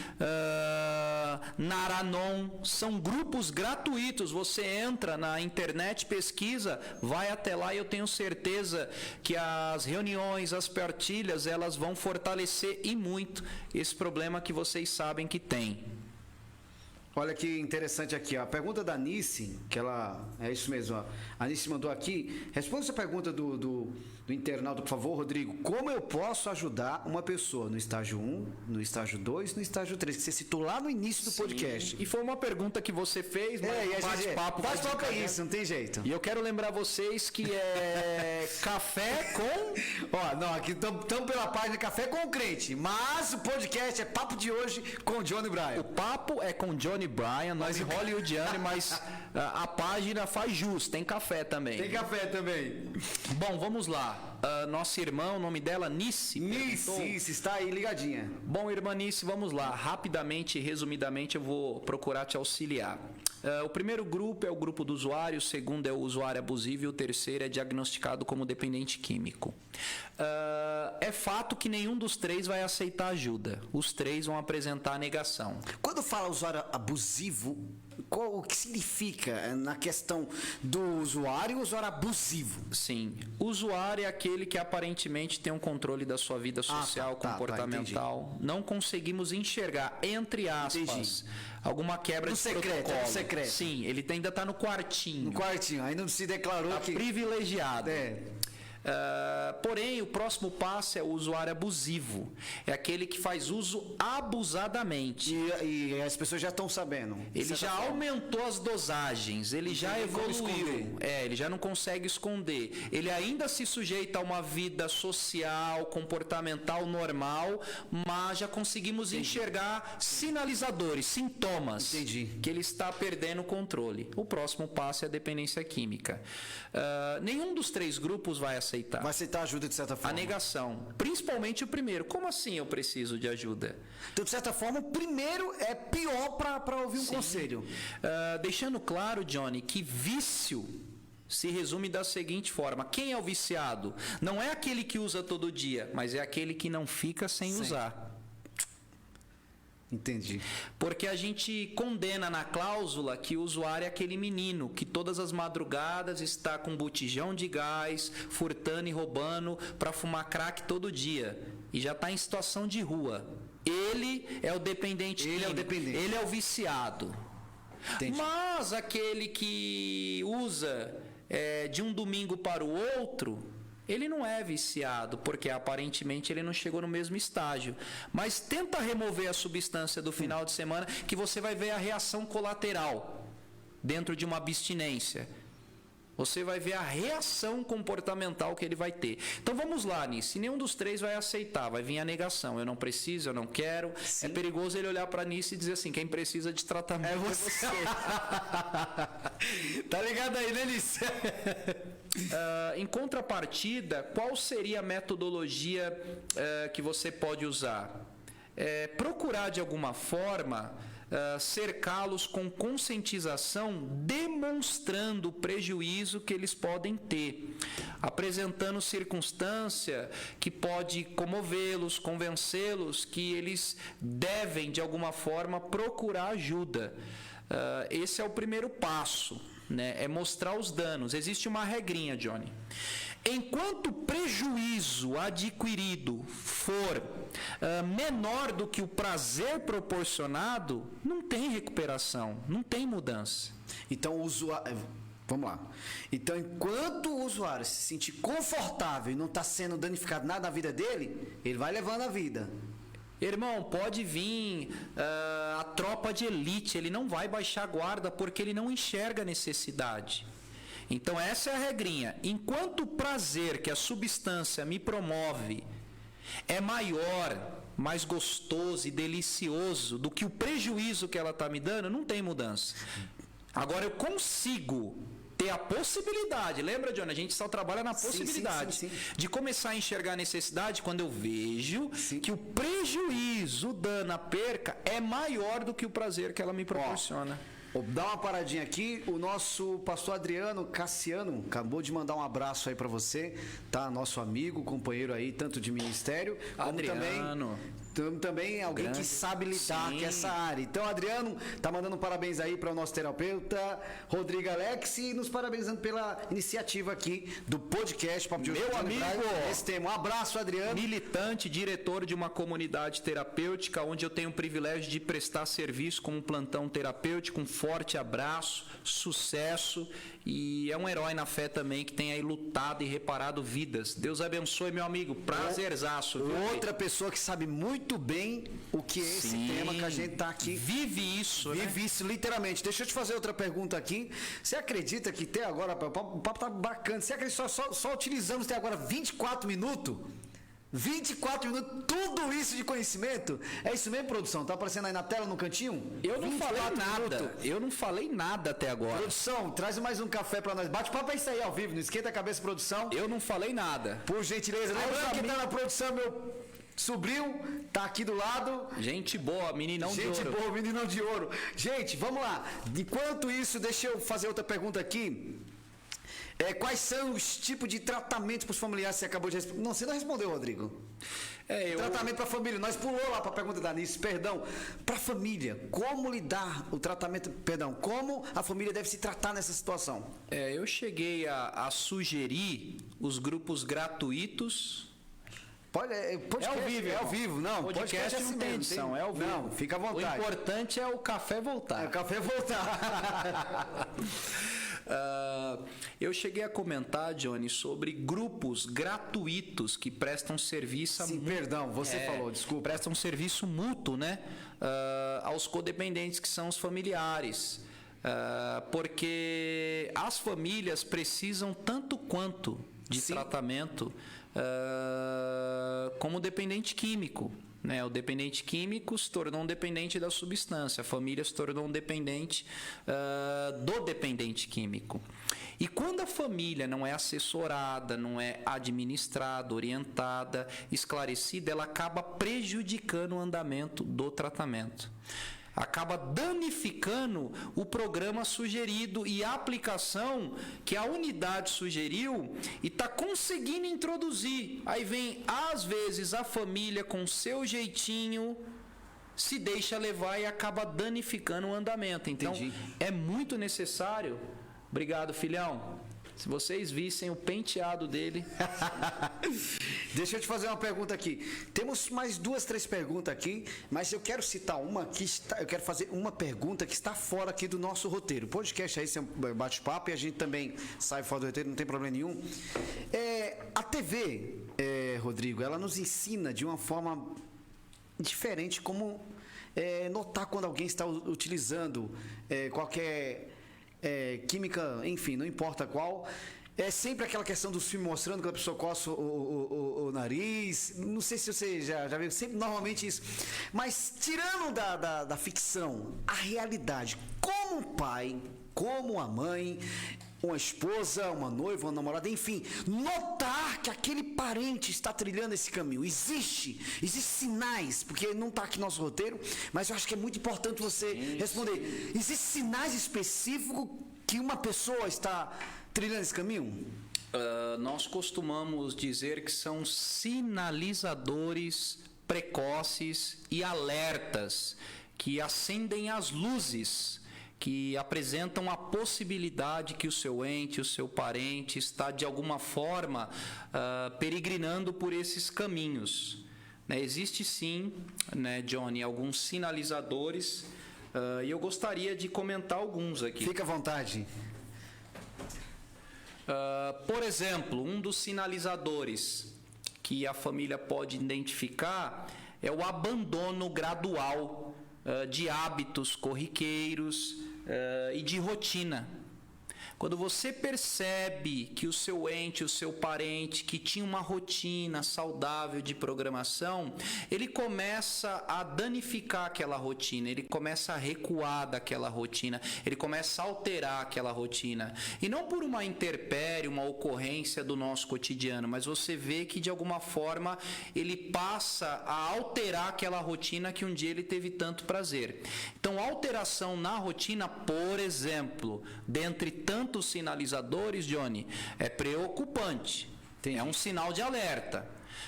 Naranon, são grupos gratuitos. Você entra na internet, pesquisa, vai até lá e eu tenho certeza que as reuniões, as partilhas, elas vão fortalecer e muito esse problema que vocês sabem que tem. Olha que interessante aqui, ó. A pergunta da Nice, que ela... É isso mesmo, ó. A Nice mandou aqui. Responda essa pergunta do internauta, por favor, Rodrigo. Como eu posso ajudar uma pessoa no estágio 1, no estágio 2, no estágio 3? Que você citou lá no início do podcast. E foi uma pergunta que você fez, mas e a bate-papo. Bate-papo é isso, não tem jeito. E eu quero lembrar vocês que é café com... Ó, não, aqui estamos pela página Café com o Crente, mas o podcast é Papo de Hoje com Johnny Bryan. O papo é com Johnny Bryan, nós hollywoodiano, mas a página faz jus, tem café também. Tem café também. Bom, vamos lá. Nossa irmã, o nome dela, Nice. Nice, está aí ligadinha. Bom, irmã Nice, vamos lá. Rapidamente e resumidamente eu vou procurar te auxiliar. O primeiro grupo é o grupo do usuário, o segundo é o usuário abusivo e o terceiro é diagnosticado como dependente químico. É fato que nenhum dos três vai aceitar ajuda. Os três vão apresentar a negação. Quando fala usuário abusivo, o que significa na questão do usuário e usuário abusivo? Sim. O usuário é aquele que aparentemente tem um controle da sua vida social, comportamental. Não conseguimos enxergar, entre aspas, alguma quebra de protocolo. Secreto. Sim, ele ainda está no quartinho. No quartinho, ainda não se declarou tá que... privilegiado. Porém, o próximo passo é o usuário abusivo. É aquele que faz uso abusadamente. E as pessoas já estão sabendo. Ele já aumentou as dosagens, ele já evoluiu. Ele já não consegue esconder. Ele ainda se sujeita a uma vida social, comportamental normal, mas já conseguimos enxergar sinalizadores, sintomas que ele está perdendo o controle. O próximo passo é a dependência química. Nenhum dos três grupos vai aceitar. Vai aceitar ajuda de certa forma. A negação. Principalmente o primeiro. Como assim eu preciso de ajuda? Então, de certa forma, o primeiro é pior para ouvir um conselho. Deixando claro, Johnny, que vício se resume da seguinte forma. Quem é o viciado? Não é aquele que usa todo dia, mas é aquele que não fica sem usar. Entendi. Porque a gente condena na cláusula que o usuário é aquele menino que todas as madrugadas está com um botijão de gás, furtando e roubando para fumar crack todo dia. E já está em situação de rua. Ele é o dependente químico. Ele é o viciado. Entendi. Mas aquele que usa de um domingo para o outro... Ele não é viciado, porque aparentemente ele não chegou no mesmo estágio. Mas tenta remover a substância do final de semana, que você vai ver a reação colateral dentro de uma abstinência. Você vai ver a reação comportamental que ele vai ter. Então vamos lá, Nice. Nenhum dos três vai aceitar, vai vir a negação. Eu não preciso, eu não quero. Sim. É perigoso ele olhar para Nice e dizer assim, quem precisa de tratamento é você. Tá ligado aí, né, Nice? Em contrapartida, qual seria a metodologia que você pode usar? Procurar de alguma forma cercá-los com conscientização, demonstrando o prejuízo que eles podem ter, apresentando circunstância que pode comovê-los, convencê-los que eles devem de alguma forma procurar ajuda. Esse é o primeiro passo, né? É mostrar os danos. Existe uma regrinha, Johnny. Enquanto o prejuízo adquirido for menor do que o prazer proporcionado, não tem recuperação, não tem mudança. Então, o usuário... Vamos lá. Então, enquanto o usuário se sentir confortável e não está sendo danificado nada na vida dele, ele vai levando a vida. Irmão, pode vir a tropa de elite, ele não vai baixar a guarda porque ele não enxerga a necessidade. Então essa é a regrinha. Enquanto o prazer que a substância me promove é maior, mais gostoso e delicioso do que o prejuízo que ela está me dando, não tem mudança. Agora eu consigo ter a possibilidade, lembra, Johnny? A gente só trabalha na possibilidade sim. de começar a enxergar a necessidade quando eu vejo que o prejuízo, o dano, a perca é maior do que o prazer que ela me proporciona. Dá uma paradinha aqui, o nosso pastor Adriano Cassiano acabou de mandar um abraço aí pra você, tá? Nosso amigo, companheiro aí, tanto de ministério, como Adriano. também também alguém Grande. que sabe lidar Sim. com essa área. Então, Adriano, tá mandando parabéns aí para o nosso terapeuta, Rodrigo Alex, e nos parabenizando pela iniciativa aqui do podcast Papo de Hoje Meu com Johnny amigo! Bryan. Esse tema. Um abraço, Adriano. Militante, diretor de uma comunidade terapêutica, onde eu tenho o privilégio de prestar serviço como plantão terapêutico. Um forte abraço, sucesso, e é um herói na fé também, que tem aí lutado e reparado vidas. Deus abençoe, meu amigo. Prazerzaço. Viu? Outra pessoa que sabe muito bem o que é esse Sim. tema que a gente tá aqui. Vive isso, né? Vive isso, literalmente. Deixa eu te fazer outra pergunta aqui. Você acredita que até agora, o papo tá bacana, você acredita que só utilizamos até agora 24 minutos? 24 minutos, tudo isso de conhecimento? É isso mesmo, produção? Tá aparecendo aí na tela, no cantinho? Eu não falei 24 nada. minutos. Eu não falei nada até agora. Produção, traz mais um café pra nós. Bate papo é isso aí ao vivo, não esquenta a cabeça, produção. Eu não falei nada. Por gentileza, lembrando que tá na produção, meu sobrinho, tá aqui do lado. Gente boa, meninão de Gente ouro. boa, meninão de ouro. Gente, vamos lá. Enquanto isso, deixa eu fazer outra pergunta aqui. Quais são os tipos de tratamentos para os familiares que você acabou de responder? Não, você não respondeu, Rodrigo. Tratamento para a família. Nós pulou lá para a pergunta da Anice. Perdão. Para a família, como lidar o tratamento... Perdão, como a família deve se tratar nessa situação? Eu cheguei a sugerir os grupos gratuitos. Podcast, É ao vivo, é ao irmão. vivo. Não, Podcast é não assim tem mesmo, edição, é ao vivo. Não, fica à vontade. O importante é o café voltar. O café voltar. Eu cheguei a comentar, Johnny, sobre grupos gratuitos que prestam serviço Sim, perdão, você falou, desculpa. Prestam serviço mútuo, né? Aos codependentes, que são os familiares. Porque as famílias precisam tanto quanto de tratamento como o dependente químico. Né? O dependente químico se tornou um dependente da substância, a família se tornou um dependente do dependente químico. E quando a família não é assessorada, não é administrada, orientada, esclarecida, ela acaba prejudicando o andamento do tratamento. Acaba danificando o programa sugerido e a aplicação que a unidade sugeriu e está conseguindo introduzir. Aí vem, às vezes, a família com seu jeitinho, se deixa levar e acaba danificando o andamento. Então, Entendi. é muito necessário... Obrigado, filhão. Se vocês vissem o penteado dele... Deixa eu te fazer uma pergunta aqui. Temos mais 2, 3 perguntas aqui, mas eu quero citar uma que eu quero fazer uma pergunta que está fora aqui do nosso roteiro. O podcast aí é um bate-papo e a gente também sai fora do roteiro, não tem problema nenhum. A TV, Rodrigo, ela nos ensina de uma forma diferente como notar quando alguém está utilizando qualquer química, enfim, não importa qual. É sempre aquela questão dos filmes mostrando que a pessoa coça o nariz. Não sei se você já viu, sempre normalmente isso. Mas tirando da ficção, a realidade, como um pai, como uma mãe, uma esposa, uma noiva, uma namorada, enfim, notar que aquele parente está trilhando esse caminho. Existem sinais, porque não está aqui no nosso roteiro, mas eu acho que é muito importante você responder. Existem sinais específicos que uma pessoa está trilhando esse caminho? Nós costumamos dizer que são sinalizadores precoces e alertas que acendem as luzes, que apresentam a possibilidade que o seu ente, o seu parente está de alguma forma peregrinando por esses caminhos. Existe sim, né, Johnny, alguns sinalizadores e eu gostaria de comentar alguns aqui. Fica à vontade. Por exemplo, um dos sinalizadores que a família pode identificar é o abandono gradual de hábitos corriqueiros e de rotina. Quando você percebe que o seu ente, o seu parente, que tinha uma rotina saudável de programação, ele começa a danificar aquela rotina, ele começa a recuar daquela rotina, ele começa a alterar aquela rotina. E não por uma intempérie, uma ocorrência do nosso cotidiano, mas você vê que de alguma forma ele passa a alterar aquela rotina que um dia ele teve tanto prazer. Então, alteração na rotina, por exemplo, dentre tantos sinalizadores, Johnny, é preocupante. É um sinal de alerta.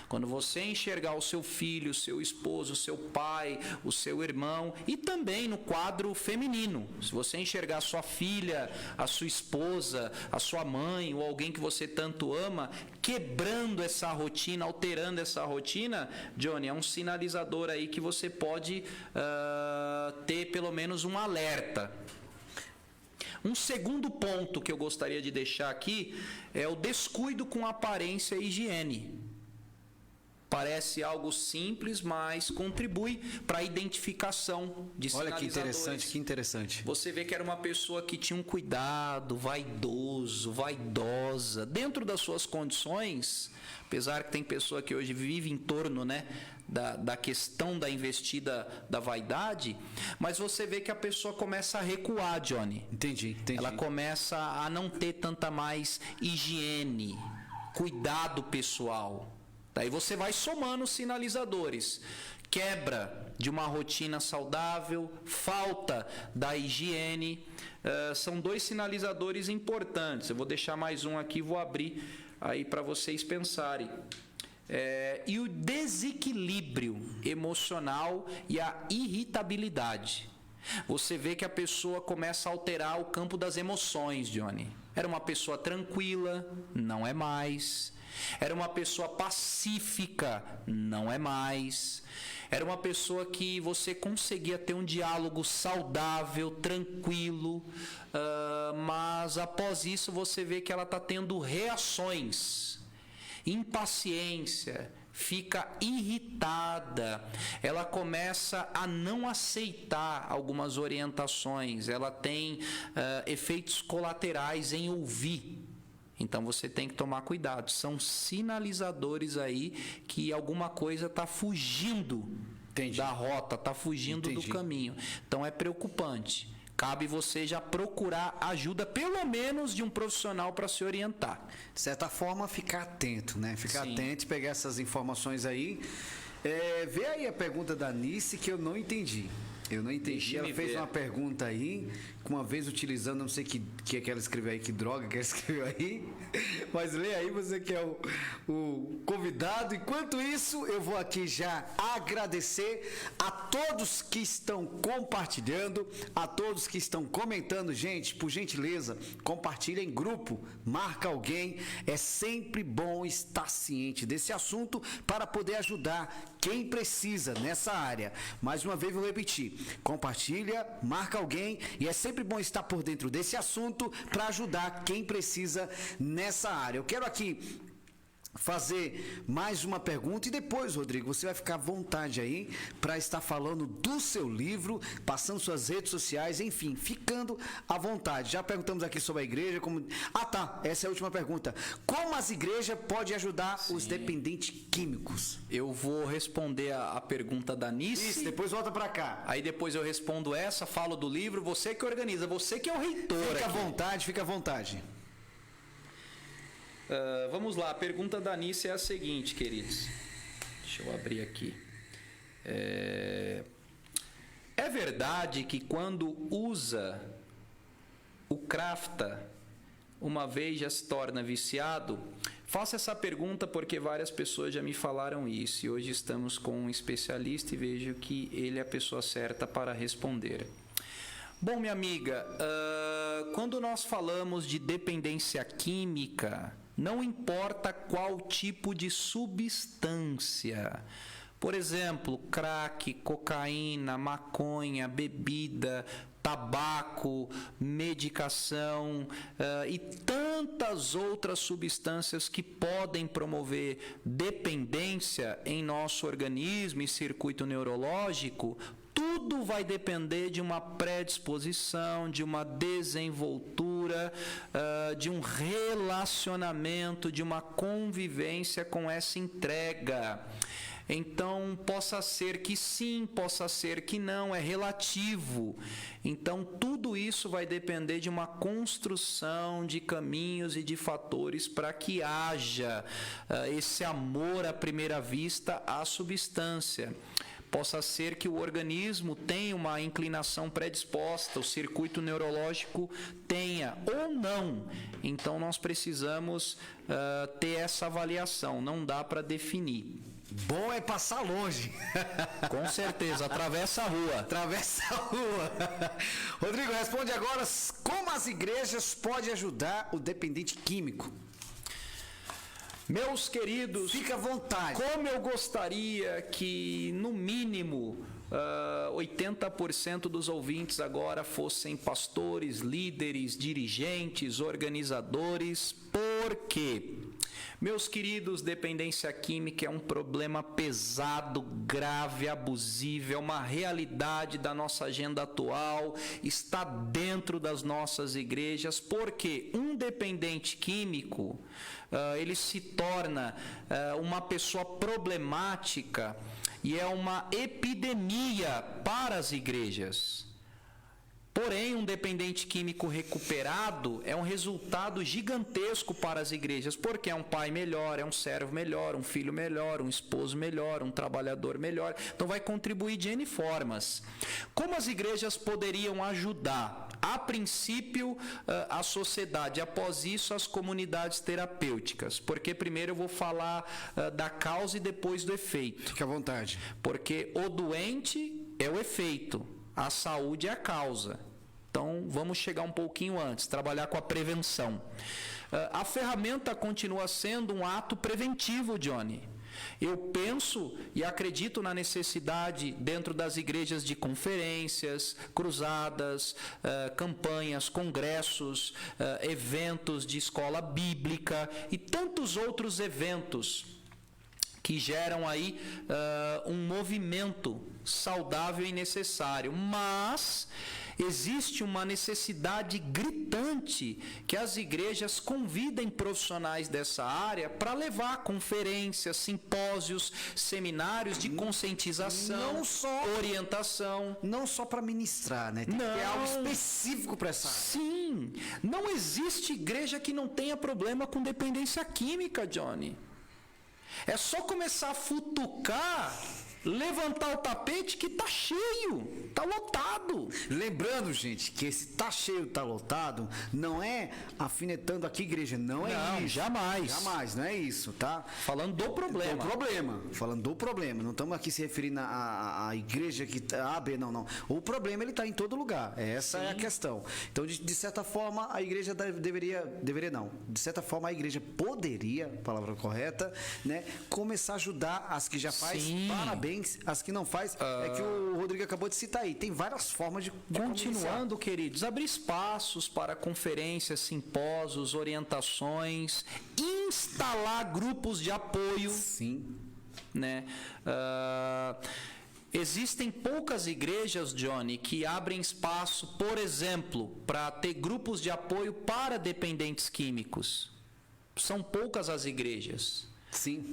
Quando você enxergar o seu filho, o seu esposo, o seu pai, o seu irmão, e também no quadro feminino, se você enxergar a sua filha, a sua esposa, a sua mãe ou alguém que você tanto ama, quebrando essa rotina, alterando essa rotina, Johnny, é um sinalizador aí que você pode ter pelo menos um alerta. Um segundo ponto que eu gostaria de deixar aqui é o descuido com aparência e higiene. Parece algo simples, mas contribui para a identificação de sinalizadores. Olha que interessante. Você vê que era uma pessoa que tinha um cuidado, vaidoso, vaidosa, dentro das suas condições, apesar que tem pessoa que hoje vive em torno, né, da questão da investida da vaidade, mas você vê que a pessoa começa a recuar, Johnny. Entendi. Ela começa a não ter tanta mais higiene, cuidado pessoal. Daí você vai somando os sinalizadores. Quebra de uma rotina saudável, falta da higiene. São dois sinalizadores importantes. Eu vou deixar mais um aqui, vou abrir aí para vocês pensarem. E o desequilíbrio emocional e a irritabilidade. Você vê que a pessoa começa a alterar o campo das emoções, Johnny. Era uma pessoa tranquila, não é mais. Era uma pessoa pacífica, não é mais. Era uma pessoa que você conseguia ter um diálogo saudável, tranquilo, mas após isso você vê que ela está tendo reações, impaciência, fica irritada, ela começa a não aceitar algumas orientações, ela tem efeitos colaterais em ouvir. Então você tem que tomar cuidado. São sinalizadores aí que alguma coisa está fugindo da rota, está fugindo do caminho. Então é preocupante. Cabe você já procurar ajuda, pelo menos de um profissional para se orientar. De certa forma, ficar atento, né? Ficar atento e pegar essas informações aí. Vê aí a pergunta da Nice que eu não entendi. Ela fez uma pergunta aí, uma vez utilizando, não sei que é que ela escreveu aí, que droga que ela escreveu aí, mas lê aí, você que é o convidado. Enquanto isso, eu vou aqui já agradecer a todos que estão compartilhando, a todos que estão comentando. Gente, por gentileza, compartilha em grupo, marca alguém. É sempre bom estar ciente desse assunto para poder ajudar quem precisa nessa área. Mais uma vez vou repetir, compartilha, marca alguém, e é sempre bom estar por dentro desse assunto para ajudar quem precisa nessa área. Eu quero aqui fazer mais uma pergunta e depois, Rodrigo, você vai ficar à vontade aí para estar falando do seu livro, passando suas redes sociais, enfim, ficando à vontade. Já perguntamos aqui sobre a igreja, essa é a última pergunta. Como as igrejas podem ajudar os dependentes químicos? Eu vou responder a pergunta da Nice. Isso, depois volta para cá. Aí depois eu respondo essa, falo do livro, você que organiza, você que é o reitor. Fica à vontade. Vamos lá, a pergunta da Nice é a seguinte, queridos. Deixa eu abrir aqui. É verdade que quando usa o Crafta, uma vez já se torna viciado? Faço essa pergunta porque várias pessoas já me falaram isso. E hoje estamos com um especialista e vejo que ele é a pessoa certa para responder. Bom, minha amiga, quando nós falamos de dependência química, não importa qual tipo de substância. Por exemplo, crack, cocaína, maconha, bebida, tabaco, medicação e tantas outras substâncias que podem promover dependência em nosso organismo e circuito neurológico. Tudo vai depender de uma predisposição, de uma desenvoltura, de um relacionamento, de uma convivência com essa entrega. Então, possa ser que sim, possa ser que não, é relativo. Então, tudo isso vai depender de uma construção de caminhos e de fatores para que haja esse amor à primeira vista à substância. Possa ser que o organismo tenha uma inclinação predisposta, o circuito neurológico tenha ou não. Então, nós precisamos ter essa avaliação, não dá para definir. Bom é passar longe. Com certeza, atravessa a rua. Atravessa a rua. Rodrigo, responde agora como as igrejas podem ajudar o dependente químico. Meus queridos, fica à vontade. Como eu gostaria que, no mínimo, 80% dos ouvintes agora fossem pastores, líderes, dirigentes, organizadores. Por quê? Meus queridos, dependência química é um problema pesado, grave, abusivo, é uma realidade da nossa agenda atual, está dentro das nossas igrejas, porque um dependente químico, ele se torna uma pessoa problemática e é uma epidemia para as igrejas. Porém, um dependente químico recuperado é um resultado gigantesco para as igrejas, porque é um pai melhor, é um servo melhor, um filho melhor, um esposo melhor, um trabalhador melhor. Então, vai contribuir de N formas. Como as igrejas poderiam ajudar? A princípio, a sociedade, após isso, as comunidades terapêuticas. Porque primeiro eu vou falar da causa e depois do efeito. Fique à vontade. Porque o doente é o efeito. A saúde é a causa. Então, vamos chegar um pouquinho antes, trabalhar com a prevenção. A ferramenta continua sendo um ato preventivo, Johnny. Eu penso e acredito na necessidade, dentro das igrejas, de conferências, cruzadas, campanhas, congressos, eventos de escola bíblica e tantos outros eventos que geram aí um movimento saudável e necessário. Mas existe uma necessidade gritante que as igrejas convidem profissionais dessa área para levar conferências, simpósios, seminários de conscientização, não só, orientação. Não só para ministrar, né? Tem que ter algo específico para essa área. Sim, não existe igreja que não tenha problema com dependência química, Johnny. É só começar a futucar, levantar o tapete que tá cheio, tá lotado. Lembrando, gente, que esse tá cheio, tá lotado, não é afinetando aqui igreja, não é isso. Não, jamais. Jamais, não é isso, tá? Falando do problema. Falando do problema. Não estamos aqui se referindo à igreja que A, B, não. O problema, ele tá em todo lugar. Essa é a questão. Então, de certa forma, a igreja deveria não. De certa forma, a igreja poderia, palavra correta, né, começar a ajudar as que já faz. Parabéns. As que não faz, é que o Rodrigo acabou de citar aí. Tem várias formas de continuando, queridos, abrir espaços para conferências, simpósios, orientações, instalar grupos de apoio. Sim. Né? Existem poucas igrejas, Johnny, que abrem espaço, por exemplo, para ter grupos de apoio para dependentes químicos. São poucas as igrejas. Sim.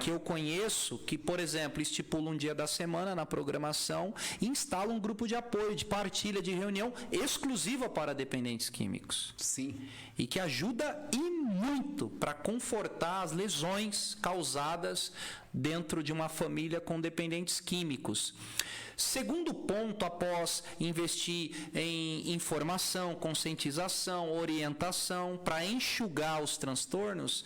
Que eu conheço, que, por exemplo, estipulam um dia da semana na programação e instalam um grupo de apoio, de partilha, de reunião exclusiva para dependentes químicos. Sim. E que ajuda e muito para confortar as lesões causadas dentro de uma família com dependentes químicos. Segundo ponto, após investir em informação, conscientização, orientação, para enxugar os transtornos,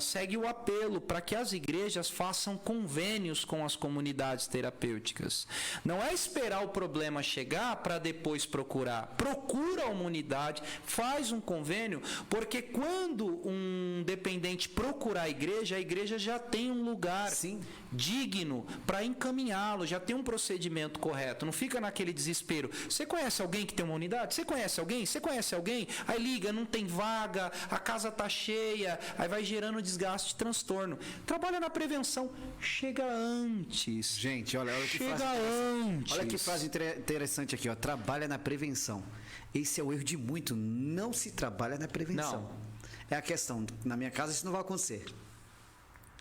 segue o apelo para que as igrejas façam convênios com as comunidades terapêuticas. Não é esperar o problema chegar para depois procurar. Procura uma unidade, faz um convênio, porque quando um dependente procurar a igreja já tem um lugar digno para encaminhá-lo, já tem um procedimento correto, não fica naquele desespero. Você conhece alguém que tem uma unidade? Você conhece alguém? Você conhece alguém? Aí liga, não tem vaga, a casa tá cheia, aí vai gerando desgaste e transtorno. Trabalha na prevenção, chega antes. Gente, olha que chega antes. Olha que frase interessante aqui, ó. Trabalha na prevenção. Esse é o erro de muito, não se trabalha na prevenção. Não. É a questão, na minha casa isso não vai acontecer.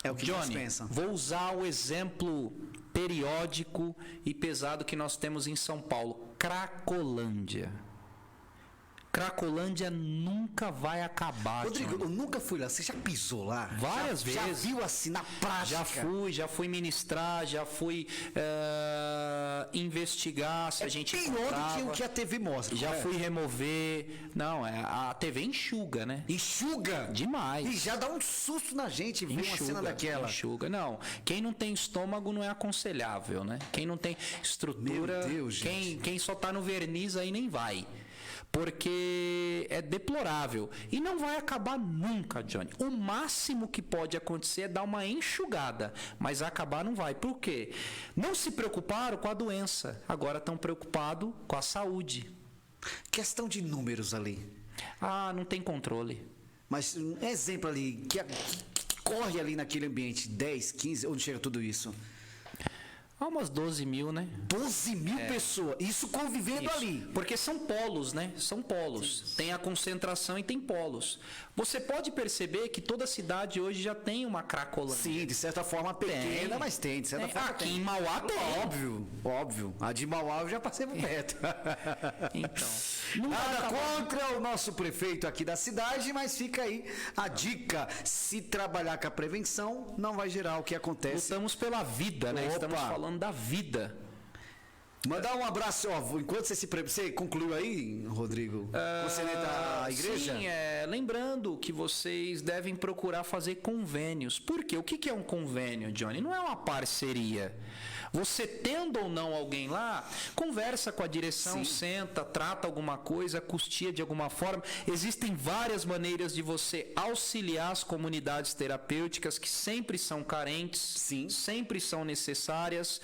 É o que Johnny, nós pensam. Vou usar o exemplo periódico e pesado que nós temos em São Paulo, Cracolândia. Cracolândia nunca vai acabar, Rodrigo, Johnny. eu nunca fui lá. Você já pisou lá? Várias vezes. Já viu assim na prática? Já fui ministrar, já fui investigar se a gente pior encontrava. do que a TV mostra. Já correto? fui remover. Não, a TV enxuga, né? Enxuga? Demais. E já dá um susto na gente ver uma cena daquela. Enxuga. Não, quem não tem estômago não é aconselhável, né? Quem não tem estrutura, Meu Deus, gente. quem só tá no verniz aí nem vai. Porque é deplorável. E não vai acabar nunca, Johnny. O máximo que pode acontecer é dar uma enxugada. Mas acabar não vai. Por quê? Não se preocuparam com a doença. Agora estão preocupados com a saúde. Questão de números ali. Ah, não tem controle. Mas um exemplo ali, que corre ali naquele ambiente, 10, 15, onde chega tudo isso? Há umas 12 mil, né? 12 mil pessoas, isso convivendo Isso. ali. Porque são polos, né? São polos. Sim. Tem a concentração e tem polos. Você pode perceber que toda cidade hoje já tem uma Cracolândia. Sim, de certa forma pequena, mas tem, de certa Tem. forma Aqui tem. em Mauá tem. Óbvio. A de Mauá eu já passei por perto. Então, não vai Nada acabar. contra o nosso prefeito aqui da cidade, mas fica aí a dica. Se trabalhar com a prevenção, não vai gerar o que acontece. Lutamos pela vida, né? Opa. Estamos falando da vida. Mandar um abraço, ó, enquanto você concluiu aí, Rodrigo, você da igreja? Sim, lembrando que vocês devem procurar fazer convênios. Por quê? O que é um convênio, Johnny? Não é uma parceria. Você tendo ou não alguém lá, conversa com a direção, senta, trata alguma coisa, custia de alguma forma. Existem várias maneiras de você auxiliar as comunidades terapêuticas que sempre são carentes, sempre são necessárias.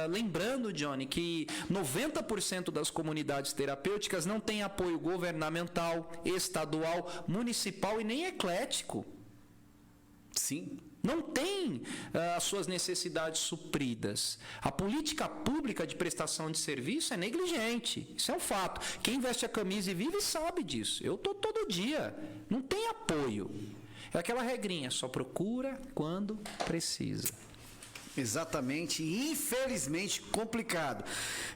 Lembrando, Johnny, que 90% das comunidades terapêuticas não tem apoio governamental, estadual, municipal e nem eclético. Sim. Não tem as suas necessidades supridas. A política pública de prestação de serviço é negligente. Isso é um fato. Quem veste a camisa e vive sabe disso. Eu estou todo dia. Não tem apoio. É aquela regrinha, só procura quando precisa. Exatamente, infelizmente complicado.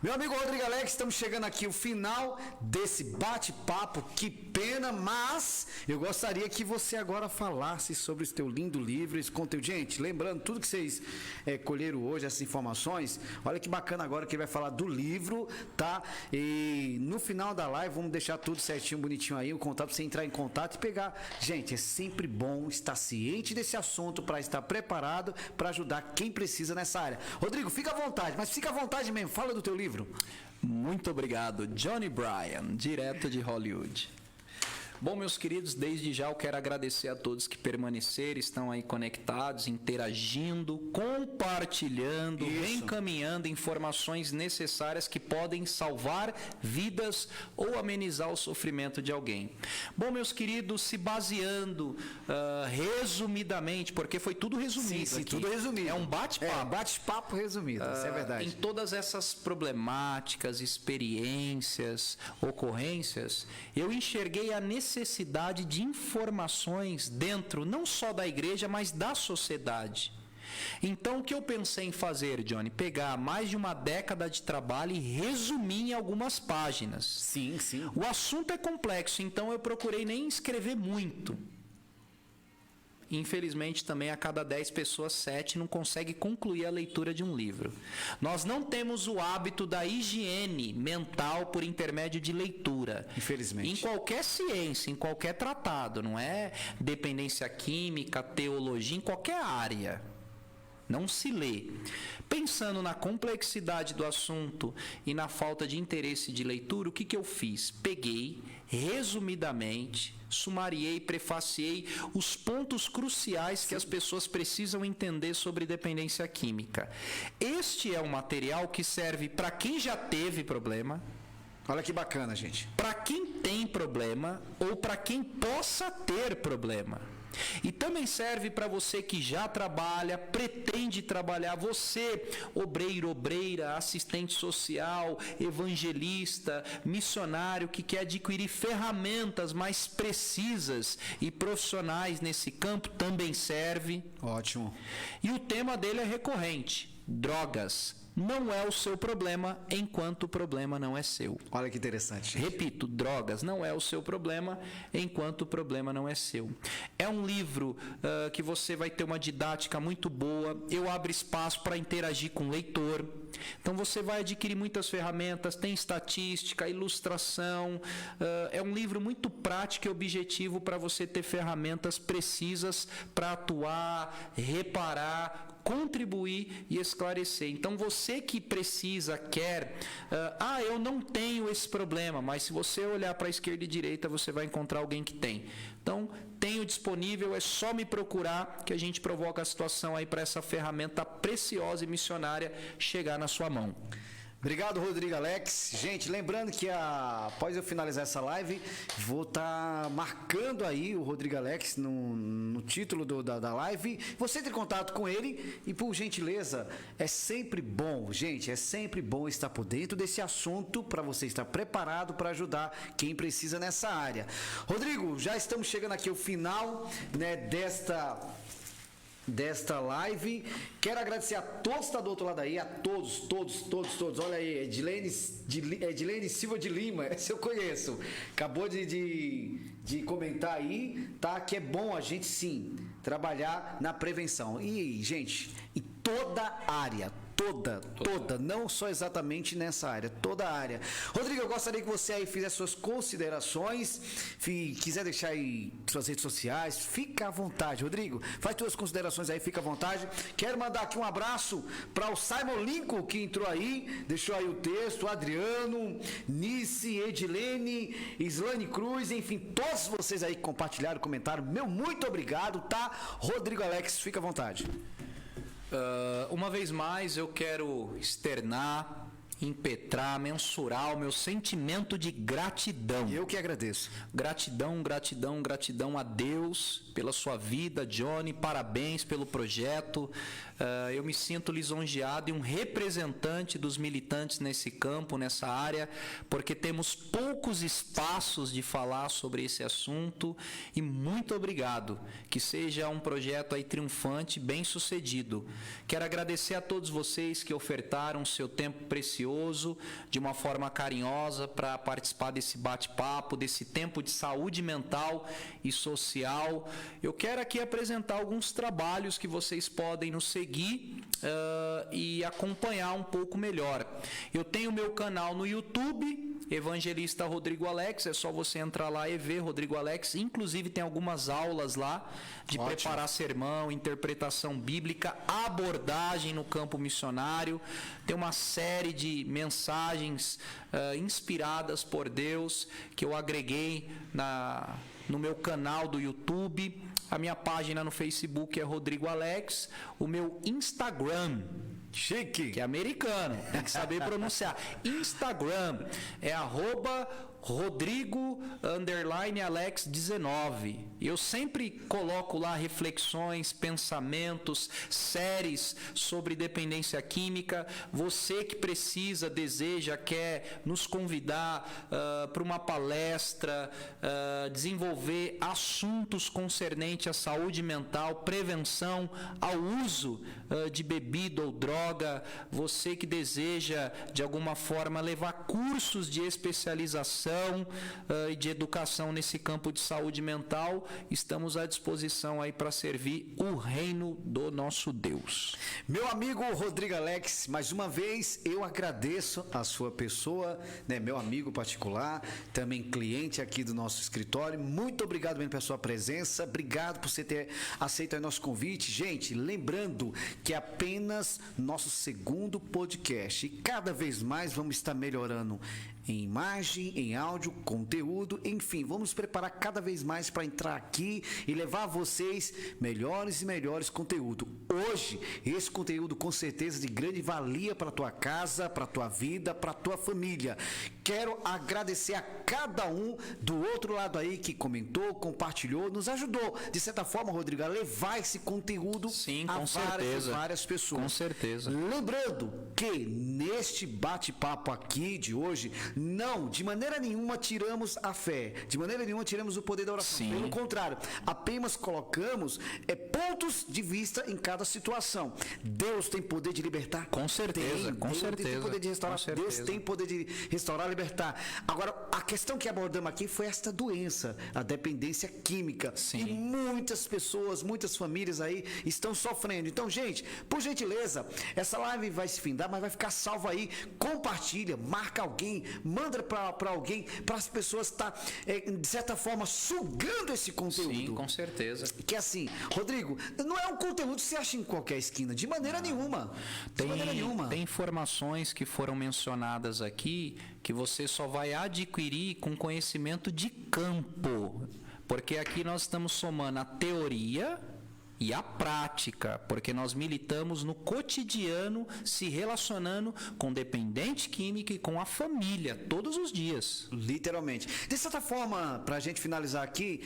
Meu amigo Rodrigo Alex, estamos chegando aqui ao final desse bate-papo. Que pena, mas eu gostaria que você agora falasse sobre esse teu lindo livro, esse conteúdo. Gente, lembrando tudo que vocês colheram hoje, essas informações, olha que bacana agora que ele vai falar do livro, tá? E no final da live vamos deixar tudo certinho, bonitinho aí, o contato para você entrar em contato e pegar. Gente, é sempre bom estar ciente desse assunto para estar preparado para ajudar quem precisa nessa área. Rodrigo, fica à vontade, mas fica à vontade mesmo, fala do teu livro. Muito obrigado, Johnny Bryan, direto de Hollywood. Bom, meus queridos, desde já eu quero agradecer a todos que permaneceram, estão aí conectados, interagindo, compartilhando, encaminhando informações necessárias que podem salvar vidas ou amenizar o sofrimento de alguém. Bom, meus queridos, se baseando resumidamente, porque foi tudo resumido Sim, aqui. tudo resumido. É um bate-papo. Bate-papo resumido, isso é verdade. Em todas essas problemáticas, experiências, ocorrências, eu enxerguei a necessidade de informações dentro, não só da igreja, mas da sociedade. Então, o que eu pensei em fazer, Johnny? Pegar mais de uma década de trabalho e resumir em algumas páginas. Sim. O assunto é complexo, então eu procurei nem escrever muito. Infelizmente, também a cada 10 pessoas, 7 não consegue concluir a leitura de um livro. Nós não temos o hábito da higiene mental por intermédio de leitura. Infelizmente. Em qualquer ciência, em qualquer tratado, não é dependência química, teologia, em qualquer área. Não se lê. Pensando na complexidade do assunto e na falta de interesse de leitura, o que eu fiz? Peguei, resumidamente, sumariei, prefaciei os pontos cruciais que as pessoas precisam entender sobre dependência química. Este é um material que serve para quem já teve problema, Olha que bacana, gente. para quem tem problema ou para quem possa ter problema. E também serve para você que já trabalha, pretende trabalhar, você, obreiro, obreira, assistente social, evangelista, missionário, que quer adquirir ferramentas mais precisas e profissionais nesse campo, também serve. Ótimo. E o tema dele é recorrente: drogas, não é o seu problema enquanto o problema não é seu. Olha que interessante. Repito, drogas não é o seu problema enquanto o problema não é seu. É um livro que você vai ter uma didática muito boa. Eu abro espaço para interagir com o leitor. Então você vai adquirir muitas ferramentas, tem estatística, ilustração. É um livro muito prático e objetivo para você ter ferramentas precisas para atuar, reparar, contribuir e esclarecer. Então, você que precisa, quer... eu não tenho esse problema, mas se você olhar para a esquerda e direita, você vai encontrar alguém que tem. Então, tenho disponível, é só me procurar que a gente provoca a situação aí para essa ferramenta preciosa e missionária chegar na sua mão. Obrigado, Rodrigo Alex. Gente, lembrando que após eu finalizar essa live, vou estar marcando aí o Rodrigo Alex no título da live. Você entre em contato com ele e, por gentileza, é sempre bom, gente, é sempre bom estar por dentro desse assunto para você estar preparado para ajudar quem precisa nessa área. Rodrigo, já estamos chegando aqui ao final, né, desta live. Quero agradecer a todos que estão do outro lado aí, a todos. Olha aí, Edilene Silva de Lima, esse eu conheço. Acabou de comentar aí, tá? Que é bom a gente sim trabalhar na prevenção. E, gente, em toda área, toda, não só exatamente nessa área, toda a área. Rodrigo, eu gostaria que você aí fizesse suas considerações, quiser deixar aí suas redes sociais, fica à vontade. Rodrigo, faz suas considerações aí, fica à vontade. Quero mandar aqui um abraço para o Simon Lincoln, que entrou aí, deixou aí o texto, Adriano, Nice, Edilene, Islane Cruz, enfim, todos vocês aí que compartilharam, comentaram, meu muito obrigado, tá? Rodrigo Alex, fica à vontade. Uma vez mais eu quero externar, impetrar, mensurar o meu sentimento de gratidão. Eu que agradeço. Gratidão a Deus pela sua vida, Johnny, parabéns pelo projeto. Eu me sinto lisonjeado e um representante dos militantes nesse campo, nessa área, porque temos poucos espaços de falar sobre esse assunto e muito obrigado. Que seja um projeto aí triunfante, bem sucedido. Quero agradecer a todos vocês que ofertaram seu tempo precioso de uma forma carinhosa para participar desse bate-papo, desse tempo de saúde mental e social. Eu quero aqui apresentar alguns trabalhos que vocês podem nos seguir e acompanhar um pouco melhor. Eu tenho meu canal no YouTube, Evangelista Rodrigo Alex, é só você entrar lá e ver Rodrigo Alex. Inclusive tem algumas aulas lá de Ótimo. Preparar sermão, interpretação bíblica, abordagem no campo missionário. Tem uma série de mensagens inspiradas por Deus que eu agreguei no meu canal do YouTube. A minha página no Facebook é Rodrigo Alex. O meu Instagram, chique, que é americano, tem que saber pronunciar. Instagram é @Rodrigo_Alex19. Eu sempre coloco lá reflexões, pensamentos, séries sobre dependência química. Você que precisa, deseja, quer nos convidar para uma palestra, desenvolver assuntos concernentes à saúde mental, prevenção ao uso de bebida ou droga. Você que deseja, de alguma forma, levar cursos de especialização e de educação nesse campo de saúde mental, estamos à disposição aí para servir o reino do nosso Deus. Meu amigo Rodrigo Alex, mais uma vez eu agradeço a sua pessoa, né, meu amigo particular, também cliente aqui do nosso escritório. Muito obrigado mesmo pela sua presença, obrigado por você ter aceito o nosso convite. Gente, lembrando que é apenas nosso segundo podcast e cada vez mais vamos estar melhorando em imagem, em áudio, conteúdo, enfim, vamos preparar cada vez mais para entrar aqui e levar a vocês melhores e melhores conteúdo. Hoje, esse conteúdo com certeza de grande valia para a tua casa, para a tua vida, para a tua família. Quero agradecer a cada um do outro lado aí que comentou, compartilhou, nos ajudou, de certa forma, Rodrigo, a levar esse conteúdo a várias pessoas. Com certeza. Lembrando que neste bate-papo aqui de hoje Não, de maneira nenhuma tiramos a fé. De maneira nenhuma tiramos o poder da oração. Sim. Pelo contrário, apenas colocamos pontos de vista em cada situação. Deus tem poder de libertar? Com certeza, com Deus certeza. tem poder de restaurar. Com certeza. Deus tem poder de restaurar, libertar. Agora, a questão que abordamos aqui foi esta doença, a dependência química. Sim. E muitas pessoas, muitas famílias aí estão sofrendo. Então, gente, por gentileza, essa live vai se findar, mas vai ficar salva aí. Compartilha, marca alguém, manda para alguém, para as pessoas estar, de certa forma, sugando esse conteúdo. Sim, com certeza. Que assim, Rodrigo, não é um conteúdo que você acha em qualquer esquina, de maneira nenhuma. De maneira nenhuma. Tem informações que foram mencionadas aqui que você só vai adquirir com conhecimento de campo. Porque aqui nós estamos somando a teoria e a prática, porque nós militamos no cotidiano, se relacionando com dependente químico e com a família, todos os dias. Literalmente. De certa forma, para a gente finalizar aqui,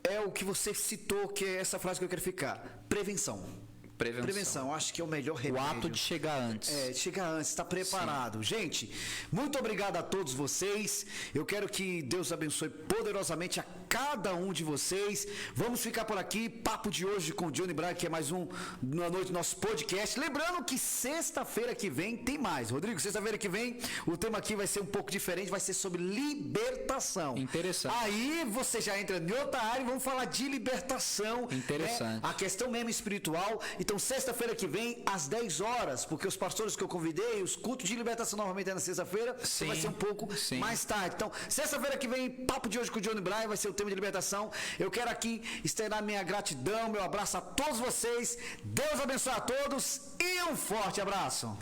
é o que você citou, que é essa frase que eu quero ficar. Prevenção. Prevenção, acho que é o melhor remédio. O ato de chegar antes. Chegar antes, estar preparado. Sim. Gente, muito obrigado a todos vocês. Eu quero que Deus abençoe poderosamente a cada um de vocês. Vamos ficar por aqui. Papo de hoje com o Johnny Bryan, que é mais um na noite do nosso podcast. Lembrando que sexta-feira que vem tem mais. Rodrigo, sexta-feira que vem o tema aqui vai ser um pouco diferente, vai ser sobre libertação. Interessante. Aí você já entra em outra área e vamos falar de libertação. Interessante. A questão mesmo espiritual. Então, sexta-feira que vem, às 10 horas, porque os pastores que eu convidei, os cultos de libertação novamente é na sexta-feira, vai ser um pouco mais tarde. Então, sexta-feira que vem, papo de hoje com o Johnny Bryan, vai ser o tema de libertação. Eu quero aqui externar minha gratidão, meu abraço a todos vocês. Deus abençoe a todos e um forte abraço.